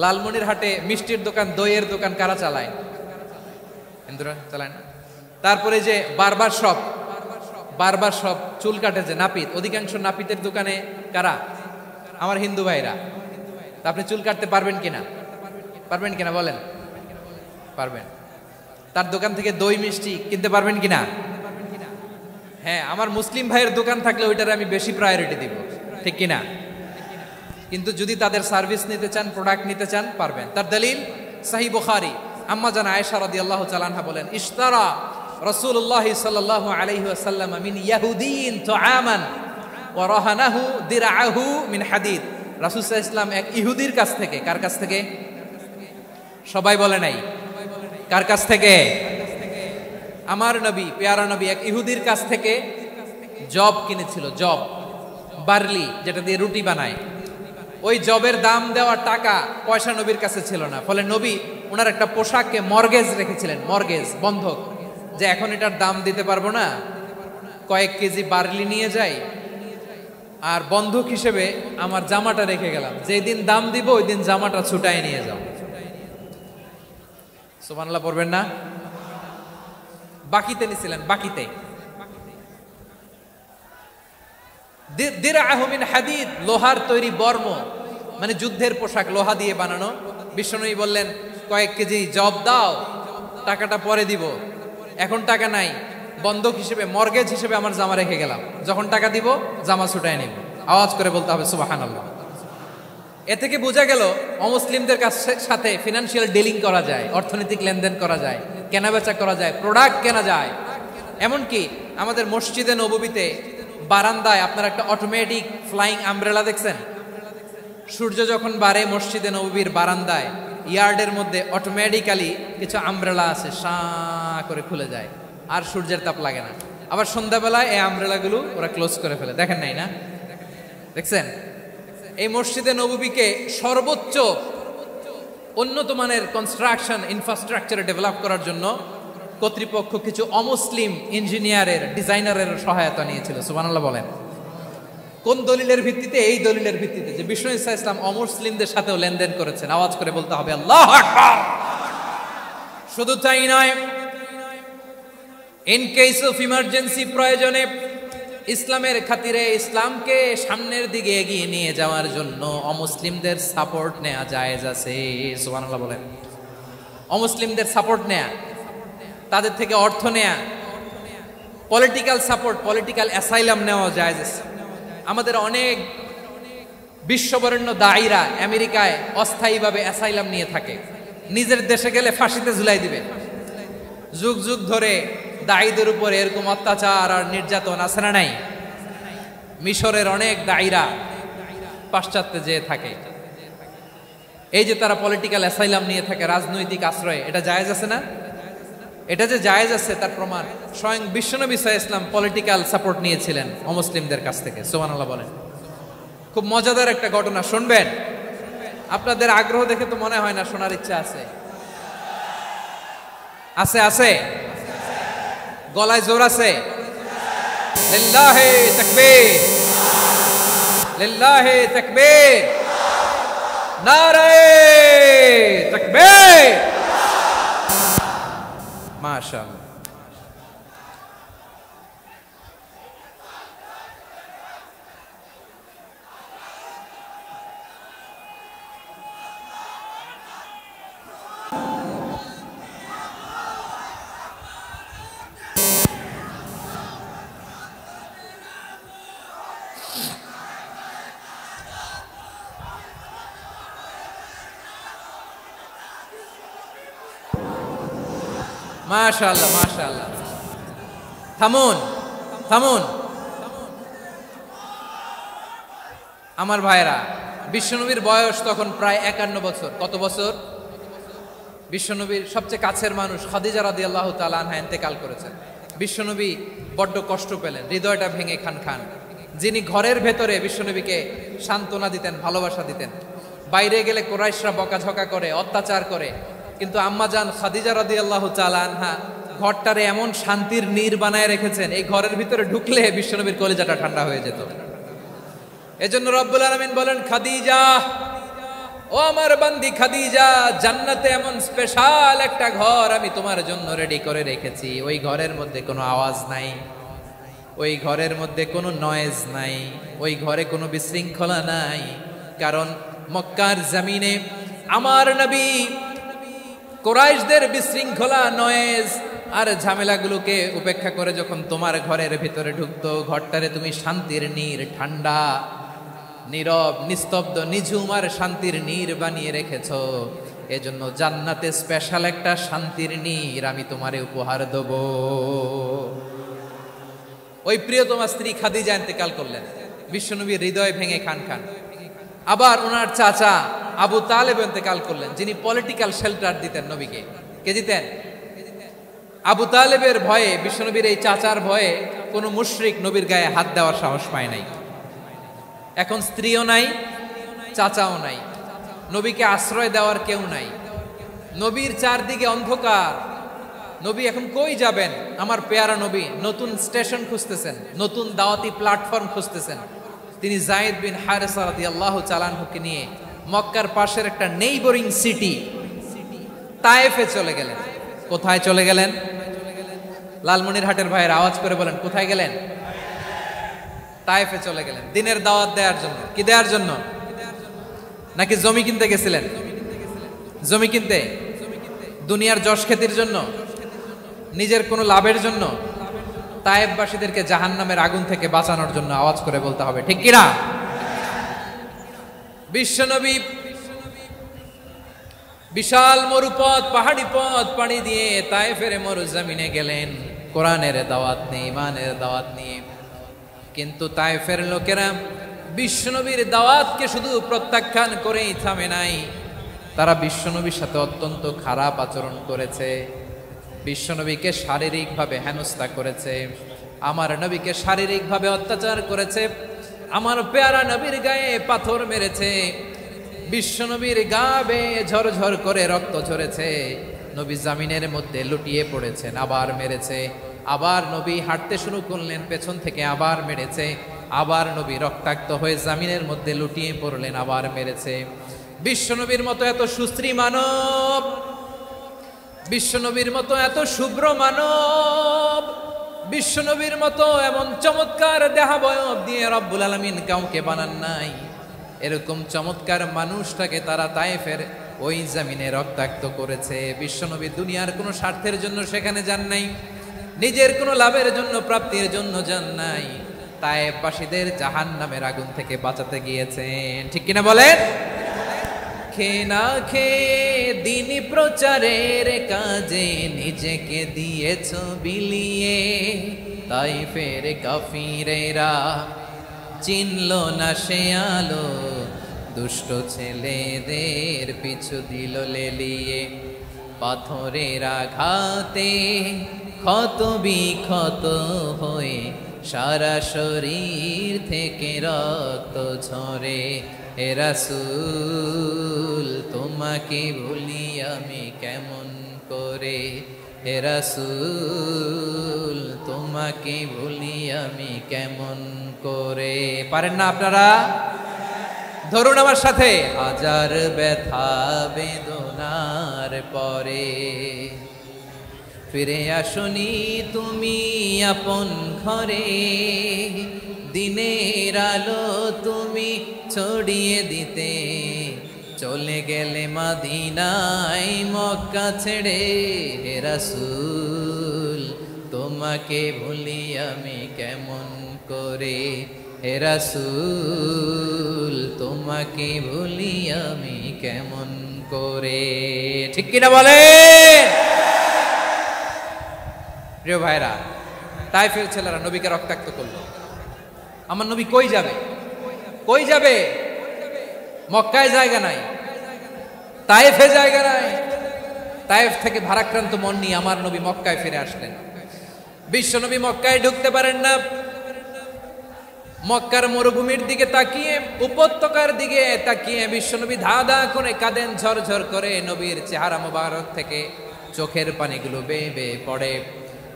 লালমনিরহাটে মিষ্টির দোকান, দইয়ের দোকান কারা চালায়? হিন্দুরা চালায় না? তারপরে যে বারবার শপ, চুল কাটে যে নাপিত, অধিকাংশ নাপিতের দোকানে কারা? আমার হিন্দু ভাইরা। তা আপনি চুল কাটতে পারবেন কিনা? পারবেন কিনা বলেন? পারবেন। তার দোকান থেকে দই মিষ্টি কিনতে পারবেন কিনা? হ্যাঁ, আমার মুসলিম ভাইয়ের দোকান থাকলে ওইটারে আমি বেশি প্রায়োরিটি দিব, ঠিক কিনা? কিন্তু যদি তাদের সার্ভিস নিতে চান, প্রোডাক্ট নিতে চান, পারবেন। তার দলিল সহিহ বুখারী, আম্মা জান আয়েশা রাদিয়াল্লাহু তাআলা আনহা বলেন, ইশতারা রাসূলুল্লাহ সাল্লাল্লাহু আলাইহি ওয়াসাল্লাম মিন ইয়াহুদিয়িন তুআমান ওয়া রাহানাহু দিরআহু মিন হাদিদ। রাসূল সাল্লাল্লাহু আলাইহি ওয়াসাল্লাম এক ইহুদির কাছ থেকে, কার কাছ থেকে? সবাই বলে নাই, কার কাছ থেকে? আমার নবী, পেয়ারা নবী এক ইহুদির কাছ থেকে জব কিনেছিল। জব, বার্লি, যেটা দিয়ে রুটি বানায়। ওই জবের দাম দেওয়ার টাকা পয়সা নবীর কাছে ছিল না, ফলে নবী ওনার একটা পোশাককে মর্গেজ রেখেছিলেন, মর্গেজ, বন্ধক, যে এখন এটার দাম দিতে পারবো না, কয়েক কেজি বার্লি নিয়ে যাই আর বন্ধক হিসেবে আমার জামাটা রেখে গেলাম, যেদিন দাম দিব ওই দিন জামাটা ছুটায় নিয়ে যাও। সুবহানাল্লাহ পড়বেন না? বাকিতে নিছিলেন, বাকিতে। দিরআহু মিন হাদিদ, লোহার তৈরি বর্ম, মানে যুদ্ধের পোশাক, লোহা দিয়ে বানানো। বিশ্বনবী বললেন, কয়েক কেজি জব দাও, টাকাটা পরে দিব, এখন টাকা নাই, বন্ধক হিসেবে, মর্গেজ হিসেবে আমার জামা রেখে গেলাম, যখন টাকা দিব জামা ছুটায় নিব। আওয়াজ করে বলতে হবে সুবহানাল্লাহ। এ থেকে বোঝা গেল অমুসলিমদের সাথে ফিনান্সিয়াল ডিলিং করা যায়, অর্থনৈতিক লেনদেন করা যায়, কেনাবেচা করা যায়, প্রোডাক্ট কেনা যায়। এমনকি আমাদের মসজিদে নববীতে বারান্দায় আপনার একটা অটোমেটিক ফ্লাইং আমব্রেলা দেখছেন? সূর্য যখন বাড়ে মসজিদে নববীর বারান্দায় ইয়ার্ডের মধ্যে অটোমেটিক্যালি কিছু আমব্রেলা আছে, শাঁ করে খুলে যায়, আর সূর্যের তাপ লাগে না। আবার সন্ধ্যাবেলায় এই আমব্রেলাগুলো ওরা ক্লোজ করে ফেলে, দেখেন নাই না? দেখছেন? এই মসজিদে নববীকে সর্বোচ্চ উন্নত মানের কনস্ট্রাকশন ইনফ্রাস্ট্রাকচারে ডেভেলপ করার জন্য কর্তৃপক্ষ কিছু অমুসলিম ইঞ্জিনিয়ারের, ডিজাইনারের সহায়তা নিয়েছিল। সুবহানাল্লাহ বলেন। কোন দলিলের ভিত্তিতে? এই দলিলের ভিত্তিতে যে বিষ্ণু ঈসা ইসলাম অমুসলিমদের সাথেও লেনদেন করেছেন। আওয়াজ করে বলতে হবে আল্লাহু আকবার। শুধু তাই নয়, ইন কেস অফ ইমার্জেন্সি, প্রয়োজনে ইসলামের খাতিরে, ইসলামকে সামনের দিকে এগিয়ে নিয়ে যাওয়ার জন্য অমুসলিমদের সাপোর্ট নেওয়া জায়েজ আছে। সুবহানাল্লাহ বলেন। অমুসলিমদের সাপোর্ট নেয়া, তাদের থেকে অর্থ নেয়া, পলিটিক্যাল সাপোর্ট, পলিটিক্যাল অ্যাসাইলাম নেওয়া জায়েজ আছে। আমাদের অনেক বিশ্ববরেণ্য দায়ীরা আমেরিকায় অস্থায়ীভাবে অ্যাসাইলাম নিয়ে থাকে, নিজের দেশে গেলে ফাঁসিতে ঝুলাই দিবে। যুগ যুগ ধরে দায়ীদের উপর এরকম অত্যাচার আর নির্যাতন আছে না নাই? মিশরের অনেক দায়ীরা পাশ্চাত্যে যেয়ে থাকে, এই যে তারা পলিটিক্যাল অ্যাসাইলাম নিয়ে থাকে, রাজনৈতিক আশ্রয়, এটা জায়েজ আছে না? এটা যে জায়েজ আছে তার প্রমাণ স্বয়ং বিশ্বনবী সাল্লাল্লাহু আলাইহি ওয়াসাল্লাম পলিটিক্যাল সাপোর্ট নিয়েছিলেন অমুসলিমদের কাছ থেকে। সুবহানাল্লাহ বলেন। খুব মজাদার একটা ঘটনা, শুনবেন? আপনাদের আগ্রহ দেখে তো মনে হয় না শোনার ইচ্ছা আছে। আছে আছে। গলায় জোর আছে? লিল্লাহি তাকবীর, লিল্লাহি তাকবীর, নারে তাকবীর। মাশাআল্লাহ। মাশাআল্লাহ, মাশাআল্লাহ। থামুন, থামুন আমার ভাইরা। বিশ্বনবীর বয়স তখন প্রায় 51 বছর। কত বছর? বিশ্বনবীর সবচেয়ে কাছের মানুষ খাদিজা রাদিয়াল্লাহু তাআলা আনহা ইন্তেকাল করেছেন। বিশ্বনবী বড্ড কষ্ট পেলেন, হৃদয়টা ভেঙে খান খান। যিনি ঘরের ভেতরে বিশ্বনবীকে সান্ত্বনা দিতেন, ভালোবাসা দিতেন, বাইরে গেলে কুরাইশরা বকাঝকা করে, অত্যাচার করে, কিন্তু আম্মাজান খাদিজা রাদিয়াল্লাহু তাআলা আনহা ঘরটারে এমন শান্তির নীড় বানায় রেখেছেন, এই ঘরের ভিতরে ঢুকলে বিশ্বনবীর কলিজাটা ঠান্ডা হয়ে যেত। এজন্য রব্বুল আলামিন বলেন, খাদিজা, ও আমার বান্দি খাদিজা, জান্নাতে এমন স্পেশাল একটা ঘর আমি তোমার জন্য রেডি করে রেখেছি। ওই ঘরের মধ্যে কোনো আওয়াজ নাই, ওই ঘরের মধ্যে কোনো নয়েজ নাই, ওই ঘরে কোনো বিশৃঙ্খলা নাই। কারণ মক্কার জমিনে আমার নবী কুরাইশদের বিশৃঙ্খলা, নয়েজ আর ঝামেলাগুলোকে উপেক্ষা করে যখন তোমার ঘরের ভিতরে ঢুকতো, ঘরটারে তুমি শান্তির নীড়, ঠান্ডা, নীরব, নিস্তব্ধ, নিঝুম আর শান্তির নীড় বানিয়ে রেখেছো। এজন্য জান্নাতে স্পেশাল একটা শান্তির নীড় আমি তোমারে উপহার দেব। ওই প্রিয়তমা স্ত্রী খাদিজা ইন্তেকাল করলেন, বিশ্বনবীর হৃদয় ভেঙে খান খান। আবার ওনার চাচা আবু তালেব ইন্তেকাল করলেন, যিনি পলিটিক্যাল শেল্টার দিতেন নবীকে। কে দিতেন? আবু তালেবের ভয়ে, বিশ্বনবীর এই চাচার ভয়ে কোনো মুশরিক নবীর গায়ে হাত দেওয়ার সাহস পায় নাই। এখন স্ত্রীও নাই, চাচাও নাই, নবীকে আশ্রয় দেওয়ার কেউ নাই। নবীর চারদিকে অন্ধকার। নবী এখন কই যাবেন? আমার পেয়ারা নবী নতুন স্টেশন খুঁজতেছেন, নতুন দাওয়াতি প্ল্যাটফর্ম খুঁজতেছেন। তিনি যায়েদ বিন হারেসা রাদিয়াল্লাহু তাআলা আনহুকে নিয়ে মক্কার পাশের একটা নেইবরিং সিটি তায়েফে চলে গেলেন। কোথায় চলে গেলেন? লালমনিরহাটের ভাইয়ের আওয়াজ করে বলেন, কোথায় গেলেন? তায়েফে চলে গেলেন দিনের দাওয়াত দেওয়ার জন্য। কি দেওয়ার জন্য? নাকি জমি কিনতে গেছিলেন? জমি কিনতে, দুনিয়ার যশ খ্যাতির জন্য, নিজের কোনো লাভের জন্য? তায়েফবাসীদেরকে জাহান্নামের আগুন থেকে বাঁচানোর জন্য। আওয়াজ করে বলতে হবে, ঠিক কিনা? বিশ্বনবী বিশাল মরুপথ, পাহাড়ি পথ পাড়ি দিয়ে তায়েফের মরুজমিনে গেলেন কোরআনের দাওয়াত নিয়ে, ইমানের দাওয়াত নিয়ে। কিন্তু তায়েফের লোকেরা বিশ্বনবীর দাওয়াতকে শুধু প্রত্যাখ্যান করেই থামে নাই, তারা বিশ্বনবীর সাথে অত্যন্ত খারাপ আচরণ করেছে। বিশ্বনবীকে শারীরিকভাবে হেনস্থা করেছে, আমার নবীকে শারীরিকভাবে অত্যাচার করেছে, আমার পেয়ারা নবীর গায়ে পাথর মেরেছে, বিশ্বনবীর গা বেয়ে ঝরঝর করে রক্ত ঝরেছে, নবী জামিনের মধ্যে লুটিয়ে পড়েছেন, আবার মেরেছে, আবার নবী হাঁটতে শুরু করলেন, পেছন থেকে আবার মেরেছে, আবার নবী রক্তাক্ত হয়ে জামিনের মধ্যে লুটিয়ে পড়লেন, আবার মেরেছে। বিশ্বনবীর মতো এত সুশ্রী মানব, বিশ্বনবীর মতো এত শুভ্র মানব, বিশ্বনবীর মতো এমন চমৎকার দেহাবয়ব দিয়ে রব্বুল আলামিন কাউকে বানান নাই। এরকম চমৎকার মানুষটাকে তারা তায়েফের ওই জমিনে রক্তাক্ত করেছে। বিশ্বনবী দুনিয়ার কোনো স্বার্থের জন্য সেখানে যান নাই, নিজের কোনো লাভের জন্য, প্রাপ্তির জন্য যান নাই, তায়েফবাসীদের জাহান্নামের আগুন থেকে বাঁচাতে গিয়েছেন। ঠিক কিনা বলেন? খেয়ে না খেয়ে দিনী প্রচারের কাজে নিজেকে দিয়েছ বিলিয়ে, তায়েফের কাফিরেরা চিনল না সে আলো, দুষ্ট ছেলেদের পিছু দিল লেলিয়ে, পাথরের আঘাতে ক্ষত বিক্ষত হয়ে সারা শরীর থেকে রক্ত ঝরে। হে রাসূল তোমাকে ভুলি আমি কেমন করে, হে রাসূল তোমাকে ভুলি আমি কেমন করে। পারেন না আপনারা? ধরুন আমার সাথে। হাজার ব্যথা বেদনার পরে ফিরে আসনি তুমি আপন ঘরে, দিনের আলো তুমি ছড়িয়ে দিতে, চলে গেলে মদিনায় মক্কা ছেড়ে। হে রাসূল তোমাকে ভুলি আমি কেমন করে, হে রাসূল তোমাকে ভুলি আমি কেমন করে। ঠিক কিনা বলে? প্রিয় ভাইরা, তায়েফের ছেলেরা নবীকে রক্তাক্ত করলো। আমার নবী কই যাবে? কই যাবে? মক্কায় জায়গা নাই, তায়েফে জায়গা নাই। তায়েফ থেকে ভারাক্রান্ত মন নিয়ে আমার নবী মক্কায় ফিরে আসলেন। বিশ্ব নবী মক্কায় ঢুকতে পারেন না। মক্কার মরুভূমির দিকে তাকিয়ে, উপত্যকার দিকে তাকিয়ে বিশ্বনবী ধা ধা করে কাঁদেন, ঝরঝর করে। নবীর চেহারা মোবারক থেকে চোখের পানিগুলো বেয়ে বেয়ে পড়ে।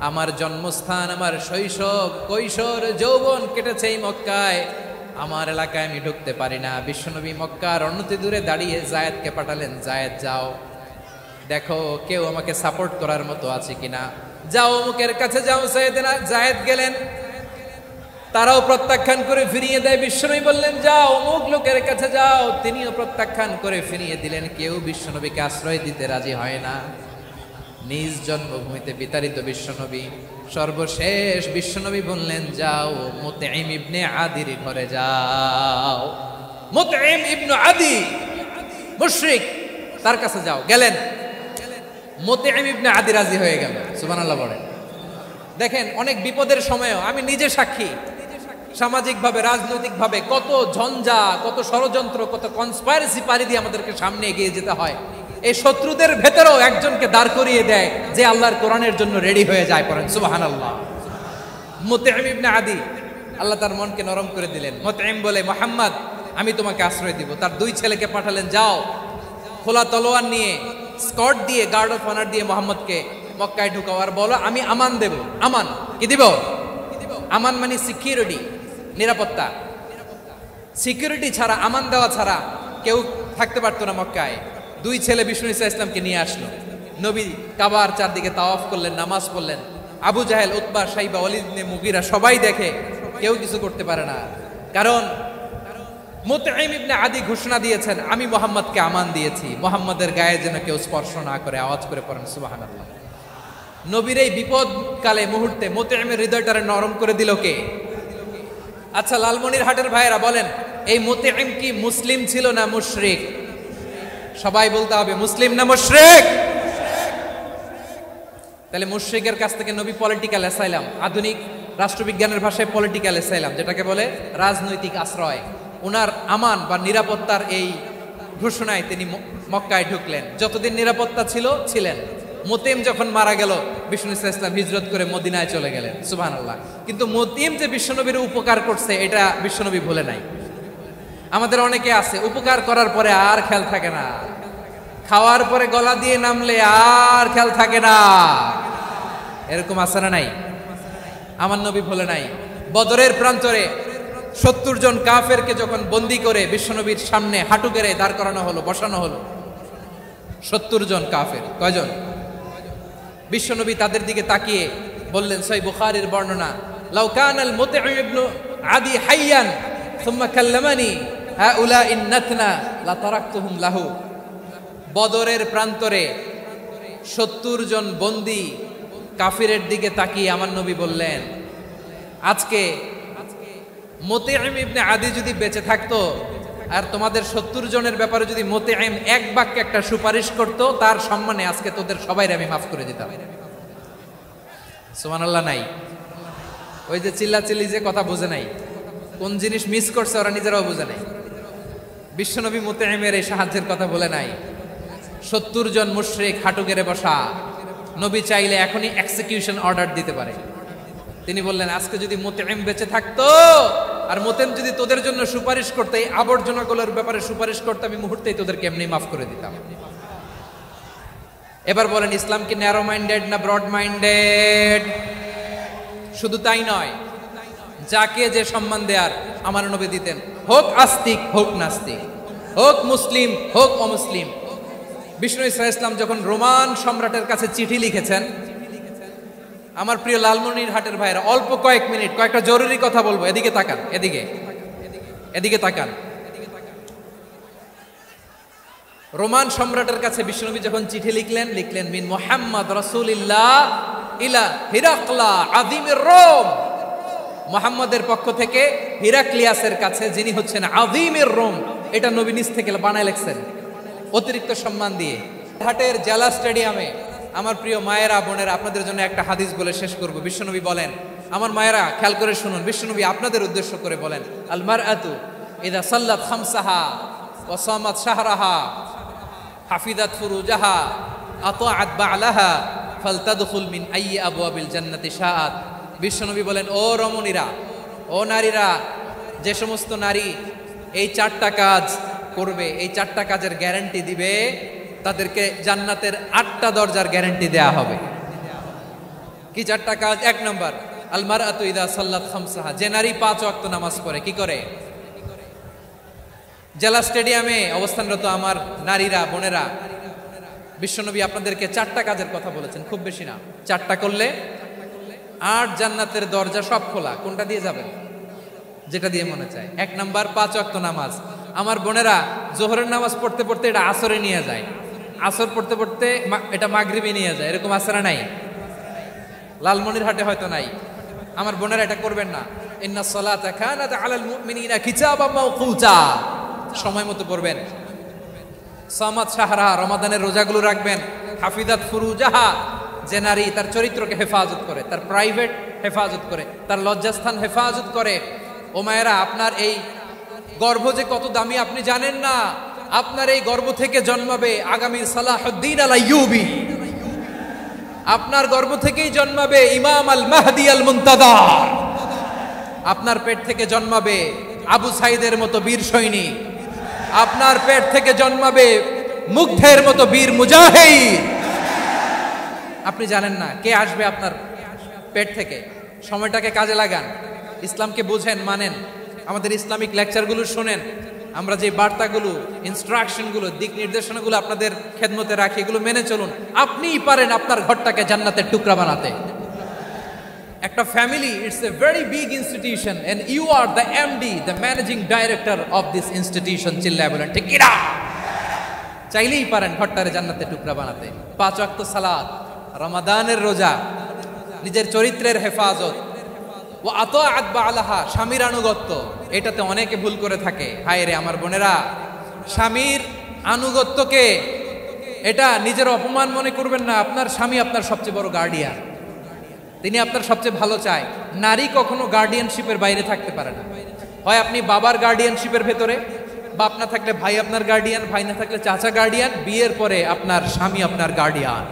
আমার জন্মস্থান, আমার শৈশব, কৈশোর, যৌবন কেটেছে এই মক্কায়, আমার এলাকায় আমি ঢুকতে পারি না। বিশ্বনবী মক্কার অনতি দূরে দাঁড়িয়ে জায়েদকে পাঠালেন, জায়েদ যাও দেখো কেউ আমাকে সাপোর্ট করার মতো আছে কিনা, যাও অমুকের কাছে যাও। জায়েদ গেলেন, তারাও প্রত্যাখ্যান করে ফিরিয়ে দেয়। বিশ্বনবী বললেন যাও অমুক লোকের কাছে যাও, তিনিও প্রত্যাখ্যান করে ফিরিয়ে দিলেন। কেউ বিশ্বনবীকে আশ্রয় দিতে রাজি হয় না। নিজ জন্মভূমিতে বিতাড়িত বিশ্বনবী, সর্বশেষ বিশ্বনবী বললেন যাও মুতঈম ইবনে আদির ঘরে যাও। মুতঈম ইবনে আদি মুশরিক, তার কাছে যাও। গেলেন, মুতঈম ইবনে আদি রাজি হয়ে গেল। সুবহানাল্লাহ বলেন। দেখেন, অনেক বিপদের সময়ও আমি নিজে সাক্ষী, সামাজিকভাবে রাজনৈতিকভাবে কত ঝঞ্ঝা, কত ষড়যন্ত্র, কত কনস্পাইরেসি পাড়ি দিয়ে আমাদেরকে সামনে এগিয়ে যেতে হয়। এই শত্রুদের ভেতরেও একজনকে দাঁড় করিয়ে দেয় যে আল্লাহর কোরআনের জন্য রেডি হয়ে যায়। পড়েন সুবহানাল্লাহ। মুতঈম ইবনে আদি, আল্লাহ তার মনকে নরম করে দিলেন। মুতঈম বলে মুহাম্মদ আমি তোমাকে আশ্রয় দিব। তার দুই ছেলেকে পাঠালেন, যাও খোলা তলোয়ার নিয়ে, স্কর্ট দিয়ে, গার্ড অফ অনার দিয়ে মোহাম্মদকে মক্কায় ঢুকাও আর বলো আমি আমান দেব। আমান কি দিব? আমান মানে সিকিউরিটি, নিরাপত্তা। সিকিউরিটি ছাড়া, আমান দেওয়া ছাড়া কেউ থাকতে পারতো না মক্কায়। দুই ছেলে বিষ্ণু ইসা ইসলামকে নিয়ে আসলো। নবী কাবার চারদিকে তাওয়াফ করলেন, নামাজ পড়লেন। আবু জাহেল, উতবা, শাইবা, ওয়ালিদ ইবনে মুগীরা সবাই দেখে, কেউ কিছু করতে পারে না। কারণ মুতঈম ইবনে আদি ঘোষণা দিয়েছেন আমি মুহাম্মদকে আমান দিয়েছি, মুহাম্মদের গায়ে যেন কেউ স্পর্শ না করে। আওয়াজ করে পড়েন সুবহানাল্লাহ। নবীর এই বিপদকালে মুহূর্তে মুতঈমের হৃদয়টারে নরম করে দিল কে? আচ্ছা লালমনিরহাটের ভাইয়েরা বলেন, এই মুতঈম কি মুসলিম ছিল না মুশরিক? সবাই বলতে হবে মুসলিম না মুশরিক? তাহলে মুশরিকের কাছ থেকে নবী পলিটিক্যাল অ্যাসাইলাম, আধুনিক রাষ্ট্রবিজ্ঞানের ভাষায় পলিটিক্যাল অ্যাসাইলাম, যেটাকে বলে রাজনৈতিক আশ্রয়, উনার আমান বা নিরাপত্তার এই ঘোষণায় তিনি মক্কায় ঢুকলেন। যতদিন নিরাপত্তা ছিল ছিলেন। মুতঈম যখন মারা গেল, বিষ্ণু ইসলাম হিজরত করে মদিনায় চলে গেলেন। সুবহানাল্লাহ। কিন্তু মুতঈম যে বিশ্বনবীর উপকার করছে এটা বিশ্বনবী ভুলে নাই। আমাদের অনেকে আছে উপকার করার পরে আর খেয়াল থাকে না, খাওয়ার পরে গলা দিয়ে নামলে আর খেয়াল থাকে না। এরকম আছে না নাই? আমার নবী ভুলে নাই। বদরের প্রান্তরে 70 জন কাফেরকে যখন বন্দী করে বিশ্বনবীর সামনে হাঁটু গেড়ে দাঁড় করানো হলো, বসানো হলো, 70 জন কাফের। কয়জন? বিশ্বনবী তাদের দিকে তাকিয়ে বললেন, সহিহ বুখারীর বর্ণনা, লাউ কানাল মুতঈম ইবনে আদি হাইয়ান সুম্মা কাল্লামানি হাউলাই নাতনা লা তারাকতুহুম লাহু। বদরের প্রান্তরে 70 জন বন্দী কাফিরের দিকে তাকিয়ে আমার নবী বললেন, আজকে মুতঈম ইবনে আদি যদি বেঁচে থাকতো আর তোমাদের 70 জনের ব্যাপারে যদি মুতঈম এক বাক্যে একটা সুপারিশ করতো, তার সম্মানে আজকে তোদের সবাইকে আমি মাফ করে দিতাম। সুবহানাল্লাহ নাই? ওই যে চিল্লাচিল্লি যে কথা বুঝে নাই, কোন জিনিস মিস করছে ওরা নিজেরাও বুঝে নাই। বিশ্বনবী মুতঈমের এই সাহায্যের কথা বলে নাই। 70 জন মুশরিক হাঁটু গেড়ে বসা, নবী চাইলে এখনই এক্সিকিউশন অর্ডার দিতে পারে। তিনি বললেন, আজকে যদি মুতঈম বেঁচে থাকতো আর মুতঈম যদি তোদের জন্য সুপারিশ করতে, এই আবর্জনাগুলোর ব্যাপারে সুপারিশ করতে, আমি মুহূর্তেই তোদেরকে এমনি মাফ করে দিতাম। এবার বলেন ইসলাম কি ন্যারো মাইন্ডেড না ব্রড মাইন্ডেড? শুধু তাই নয়, যাকে যে সম্মান দেয়ার আমার নবী দিতেন, হোক আস্তিক হোক নাস্তিক, হোক মুসলিম হোক অমুসলিম। বিষ্ণু ইসলাম যখন রোমান সম্রাটের কাছে চিঠি লিখেছেন, আমার প্রিয় লালমনিরহাটের ভাইরা, অল্প কয়েক মিনিট কয়েকটা জরুরি কথা বলবো, এদিকে তাকান, এদিকে তাকান। রোমান সম্রাটের কাছে বিশ্বনবী যখন চিঠি লিখলেন মিন মুহাম্মদ রাসূলিল্লাহ ইলা হিরাকলা আযীমির রোম, মুহাম্মদের পক্ষ থেকে হিরাক্লিয়াসের কাছে, যিনি হচ্ছেন আযীমির রোম। এটা নবী নিজ থেকে বানায় লিখছেন অতিরিক্ত সম্মান দিয়ে। হাটের জেলা স্টেডিয়ামে আমার প্রিয় মায়েরা বোনেরা, আপনাদের জন্য একটা হাদিস বলে শেষ করব। বিশ্বনবী বলেন, আমার মায়েরা খেয়াল করে শুনুন, বিশ্বনবী আপনাদের উদ্দেশ্য করে বলেন, আল মারআতু ইযা সাল্লাত খামসাহা ওয়া সামাত শাহরাহা হাফিজাত ফুরুজাহা আতাআত বা'লাহা ফালতাদখুল মিন আইয়ি আবওয়াবিল জান্নাতি শাআত। বিশ্বনবী বলেন, ও রমণীরা, ও নারীরা, যে সমস্ত নারী এই চারটা কাজ করবে, এই চারটা কাজের গ্যারান্টি দিবে, তাদেরকে জান্নাতের 8টা দরজার গ্যারান্টি দেয়া হবে। কি চারটা কাজ? 1 নম্বর, আল মারআতু ইযা সাল্লাত খামসাহা, যে নারী 5 ওয়াক্ত নামাজ পড়ে। কি করে? জেলা স্টেডিয়ামে অবস্থানরত আমার নারীরা বোনেরা, বিশ্বনবী আপনাদেরকে 4টা কাজের কথা বলেছেন, খুব বেশি না। 4টা করলে 8 জান্নাতের দরজা সব খোলা। কোনটা দিয়ে যাবেন? যেটা দিয়ে মনে চায়। 1 নাম্বার 5 ওয়াক্ত নামাজ। আমার বোনেরা জোহরের নামাজ পড়তে পড়তে এটা আসরে নিয়ে যায়, আসর পড়তে পড়তে এটা মাগরিবে নিয়ে যায়। এরকম আসরা নাই? লালমনিরহাটে হয়তো নাই। আমার বোনেরা এটা করবেন না। ইন্নাস সালাতা কানাত আলাল মুমিনিনা কিতাবাম মাওকুতা, সময় মতো পড়বেন। সামাত শাহরা, রমাদানের রোজাগুলো রাখবেন। হাফিজাত ফুরুজাহা, যে নারী তার চরিত্রকে হেফাজত করে, তার প্রাইভেট হেফাজত করে, তার লজ্জাস্থান হেফাজত করে। ও মায়েরা, আপনার এই গর্ভ যে কত দামি আপনি জানেন না। আপনার এই গর্ভ থেকে জন্মাবে আগামী সালাহুদ্দিন আল আইয়ুবী, আপনার গর্ভ থেকেই জন্মাবে ইমাম আল মাহদি আল মুনতাদার, আপনার পেট থেকে জন্মাবে আবু সাইদের মতো বীর সৈনিক, আপনার পেট থেকে জন্মাবে মুগ্ধের মতো বীর মুজাহিদ। আপনি জানেন না কে আসবে আপনার পেট থেকে। সময়টাকে কাজে লাগান, ইসলামকে বুঝেন, মানেন, আমাদের ইসলামিক লেকচারগুলো শোনেন, আমরা যে বার্তাগুলো, ইনস্ট্রাকশনগুলো, দিক নির্দেশনাগুলো আপনাদের খেদমতে রাখি, এগুলো মেনে চলুন। আপনিই পারেন আপনার ঘরটাকে জান্নাতের টুকরা বানাতে। একটা family, it's a very big institution and you are the MD, the managing director of this institution. চিল্লায় বলেন ঠিক কিনা? চাইলেই পারেন ঘরটারে জান্নাতের টুকরা বানাতে। 5 ওয়াক্ত সালাত, রমাদানের রোজা, নিজের চরিত্রের হেফাজত, ও আতাআত বা'লাহা, স্বামীর আনুগত্য। এটাতে অনেকে ভুল করে থাকে। হায় রে আমার বোনেরা, স্বামীর আনুগত্যকে এটা নিজের অপমান মনে করবেন না। আপনার স্বামী আপনার সবচেয়ে বড় গার্ডিয়ান, তিনি আপনার সবচেয়ে ভালো চায়। নারী কখনো গার্ডিয়ানশিপের বাইরে থাকতে পারে না। হয় আপনি বাবার গার্ডিয়ানশিপের ভেতরে, বাপ না থাকলে ভাই আপনার গার্ডিয়ান, ভাই না থাকলে চাচা গার্ডিয়ান, বিয়ের পরে আপনার স্বামী আপনার গার্ডিয়ান।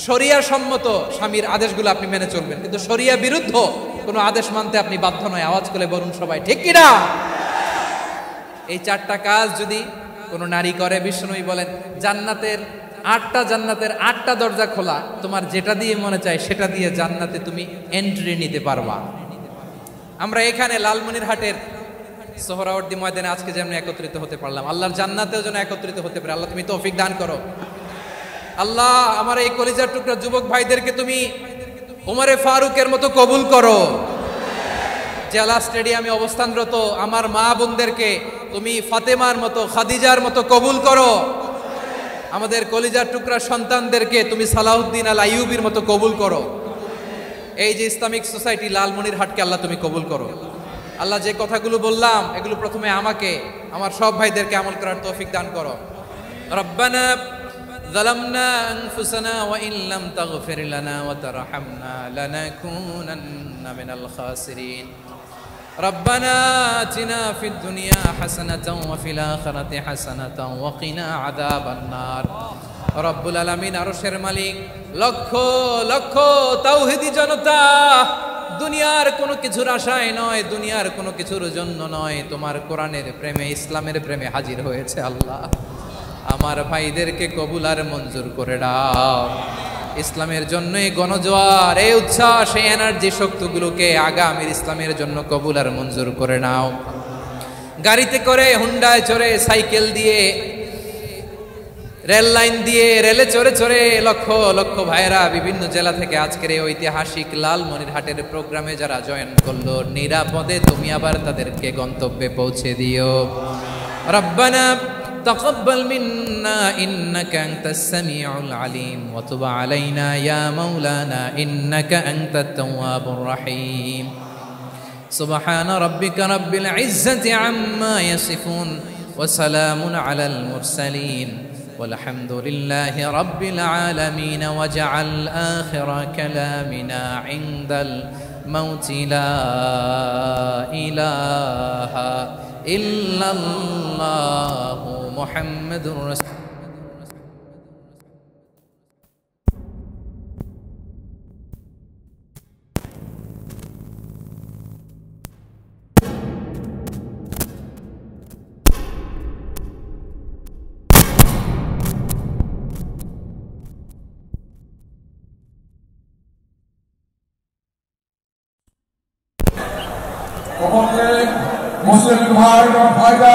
শরিয়া সম্মত স্বামীর আদেশগুলো আপনি মেনে চলবেন, কিন্তু শরিয়া বিরুদ্ধ কোনো আদেশ মানতে আপনি বাধ্য নয়। আওয়াজ করে বলুন সবাই ঠিক কিনা? এই 4টা কাজ যদি কোনো নারী করে, বিশ্বনবী বলেন জান্নাতের 8টা দরজা খোলা। তোমার যেটা দিয়ে মনে চায় সেটা দিয়ে জান্নাতে তুমি এন্ট্রি নিতে পারবা। আমরা এখানে লালমনিরহাটের সোহরাওয়ার্দী ময়দানে আজকে যেমন একত্রিত হতে পারলাম, আল্লাহর জান্নাতেও যেন একত্রিত হতে পারে। আল্লাহ তুমি তৌফিক দান করো। আল্লাহ আমার এই কলিজার টুকরা যুবক ভাইদেরকে তুমি উমরে ফারুকের মতো কবুল করো। জেলা স্টেডিয়ামে অবস্থানরত আমার মা বোনদেরকে তুমি ফাতেমার মতো, খাদিজার মতো কবুল করো। আমাদের কলিজার টুকরা সন্তানদেরকে তুমি সালাহুদ্দিন আল আইয়ুবীর মতো কবুল করো। এই যে ইসলামিক সোসাইটি লালমনিরহাটকে আল্লাহ তুমি কবুল করো। আল্লাহ যে কথাগুলো বললাম এগুলো প্রথমে আমাকে, আমার সব ভাইদেরকে আমল করার তৌফিক দান করো। রব্বানা যালামনা আনফুসানা ওয়া ইন লাম তাগফির লানা ওয়া তারহামনা লানাকুনান্না মিনাল খাসিরিন। রব্বানা আতিনা ফিদ দুনিয়া হাসানাতাও ওয়া ফিল আখিরাতি হাসানাতাও ওয়া কিনা আযাবান নার। রব্বুল আলামিন আরশের মালিক, লক্ষ লক্ষ তাওহীদি জনতা দুনিয়ার কোনো কিছুর আশায় নয়, দুনিয়ার কোনো কিছুর জন্য নয়, তোমার কোরআনের প্রেমে, ইসলামের প্রেমে হাজির হয়েছে। আল্লাহ আমার ভাইদেরকে কবুল আর মঞ্জুর করে দাও। ইসলামের জন্য এই গণজোয়ার, এই উচ্ছ্বাস, এই এনার্জি শক্তিগুলোকে আগামীর ইসলামের জন্য কবুল আর মঞ্জুর করে নাও। গাড়িতে করে, হুন্ডায় চড়ে, সাইকেল দিয়ে, রেল লাইন দিয়ে, রেলে চড়ে চড়ে লক্ষ লক্ষ ভাইরা বিভিন্ন জেলা থেকে আজকের এই ঐতিহাসিক লালমনিরহাটের প্রোগ্রামে যারা জয়েন করলো, নিরাপদে তুমি আবার তাদেরকে গন্তব্যে পৌঁছে দিও। রব্বানা তাকাব্বাল মিন্না ইন্নাকা আনতাস সামিউল আলিম ওয়া তুব আলাইনা ইয়া মাওলানা ইন্নাকা আনতাত তাওয়াবুর রহিম। সুবহানা রাব্বিকা রাব্বিল ইজ্জাতি আম্মা ইয়াসিফুন ওয়া সালামুন আলাল মুরসালিন والحمد لله رب العالمين واجعل آخر كلامنا عند الموت لا إله إلا الله محمد رسول মুসলিম ভাই এবং ভাইরা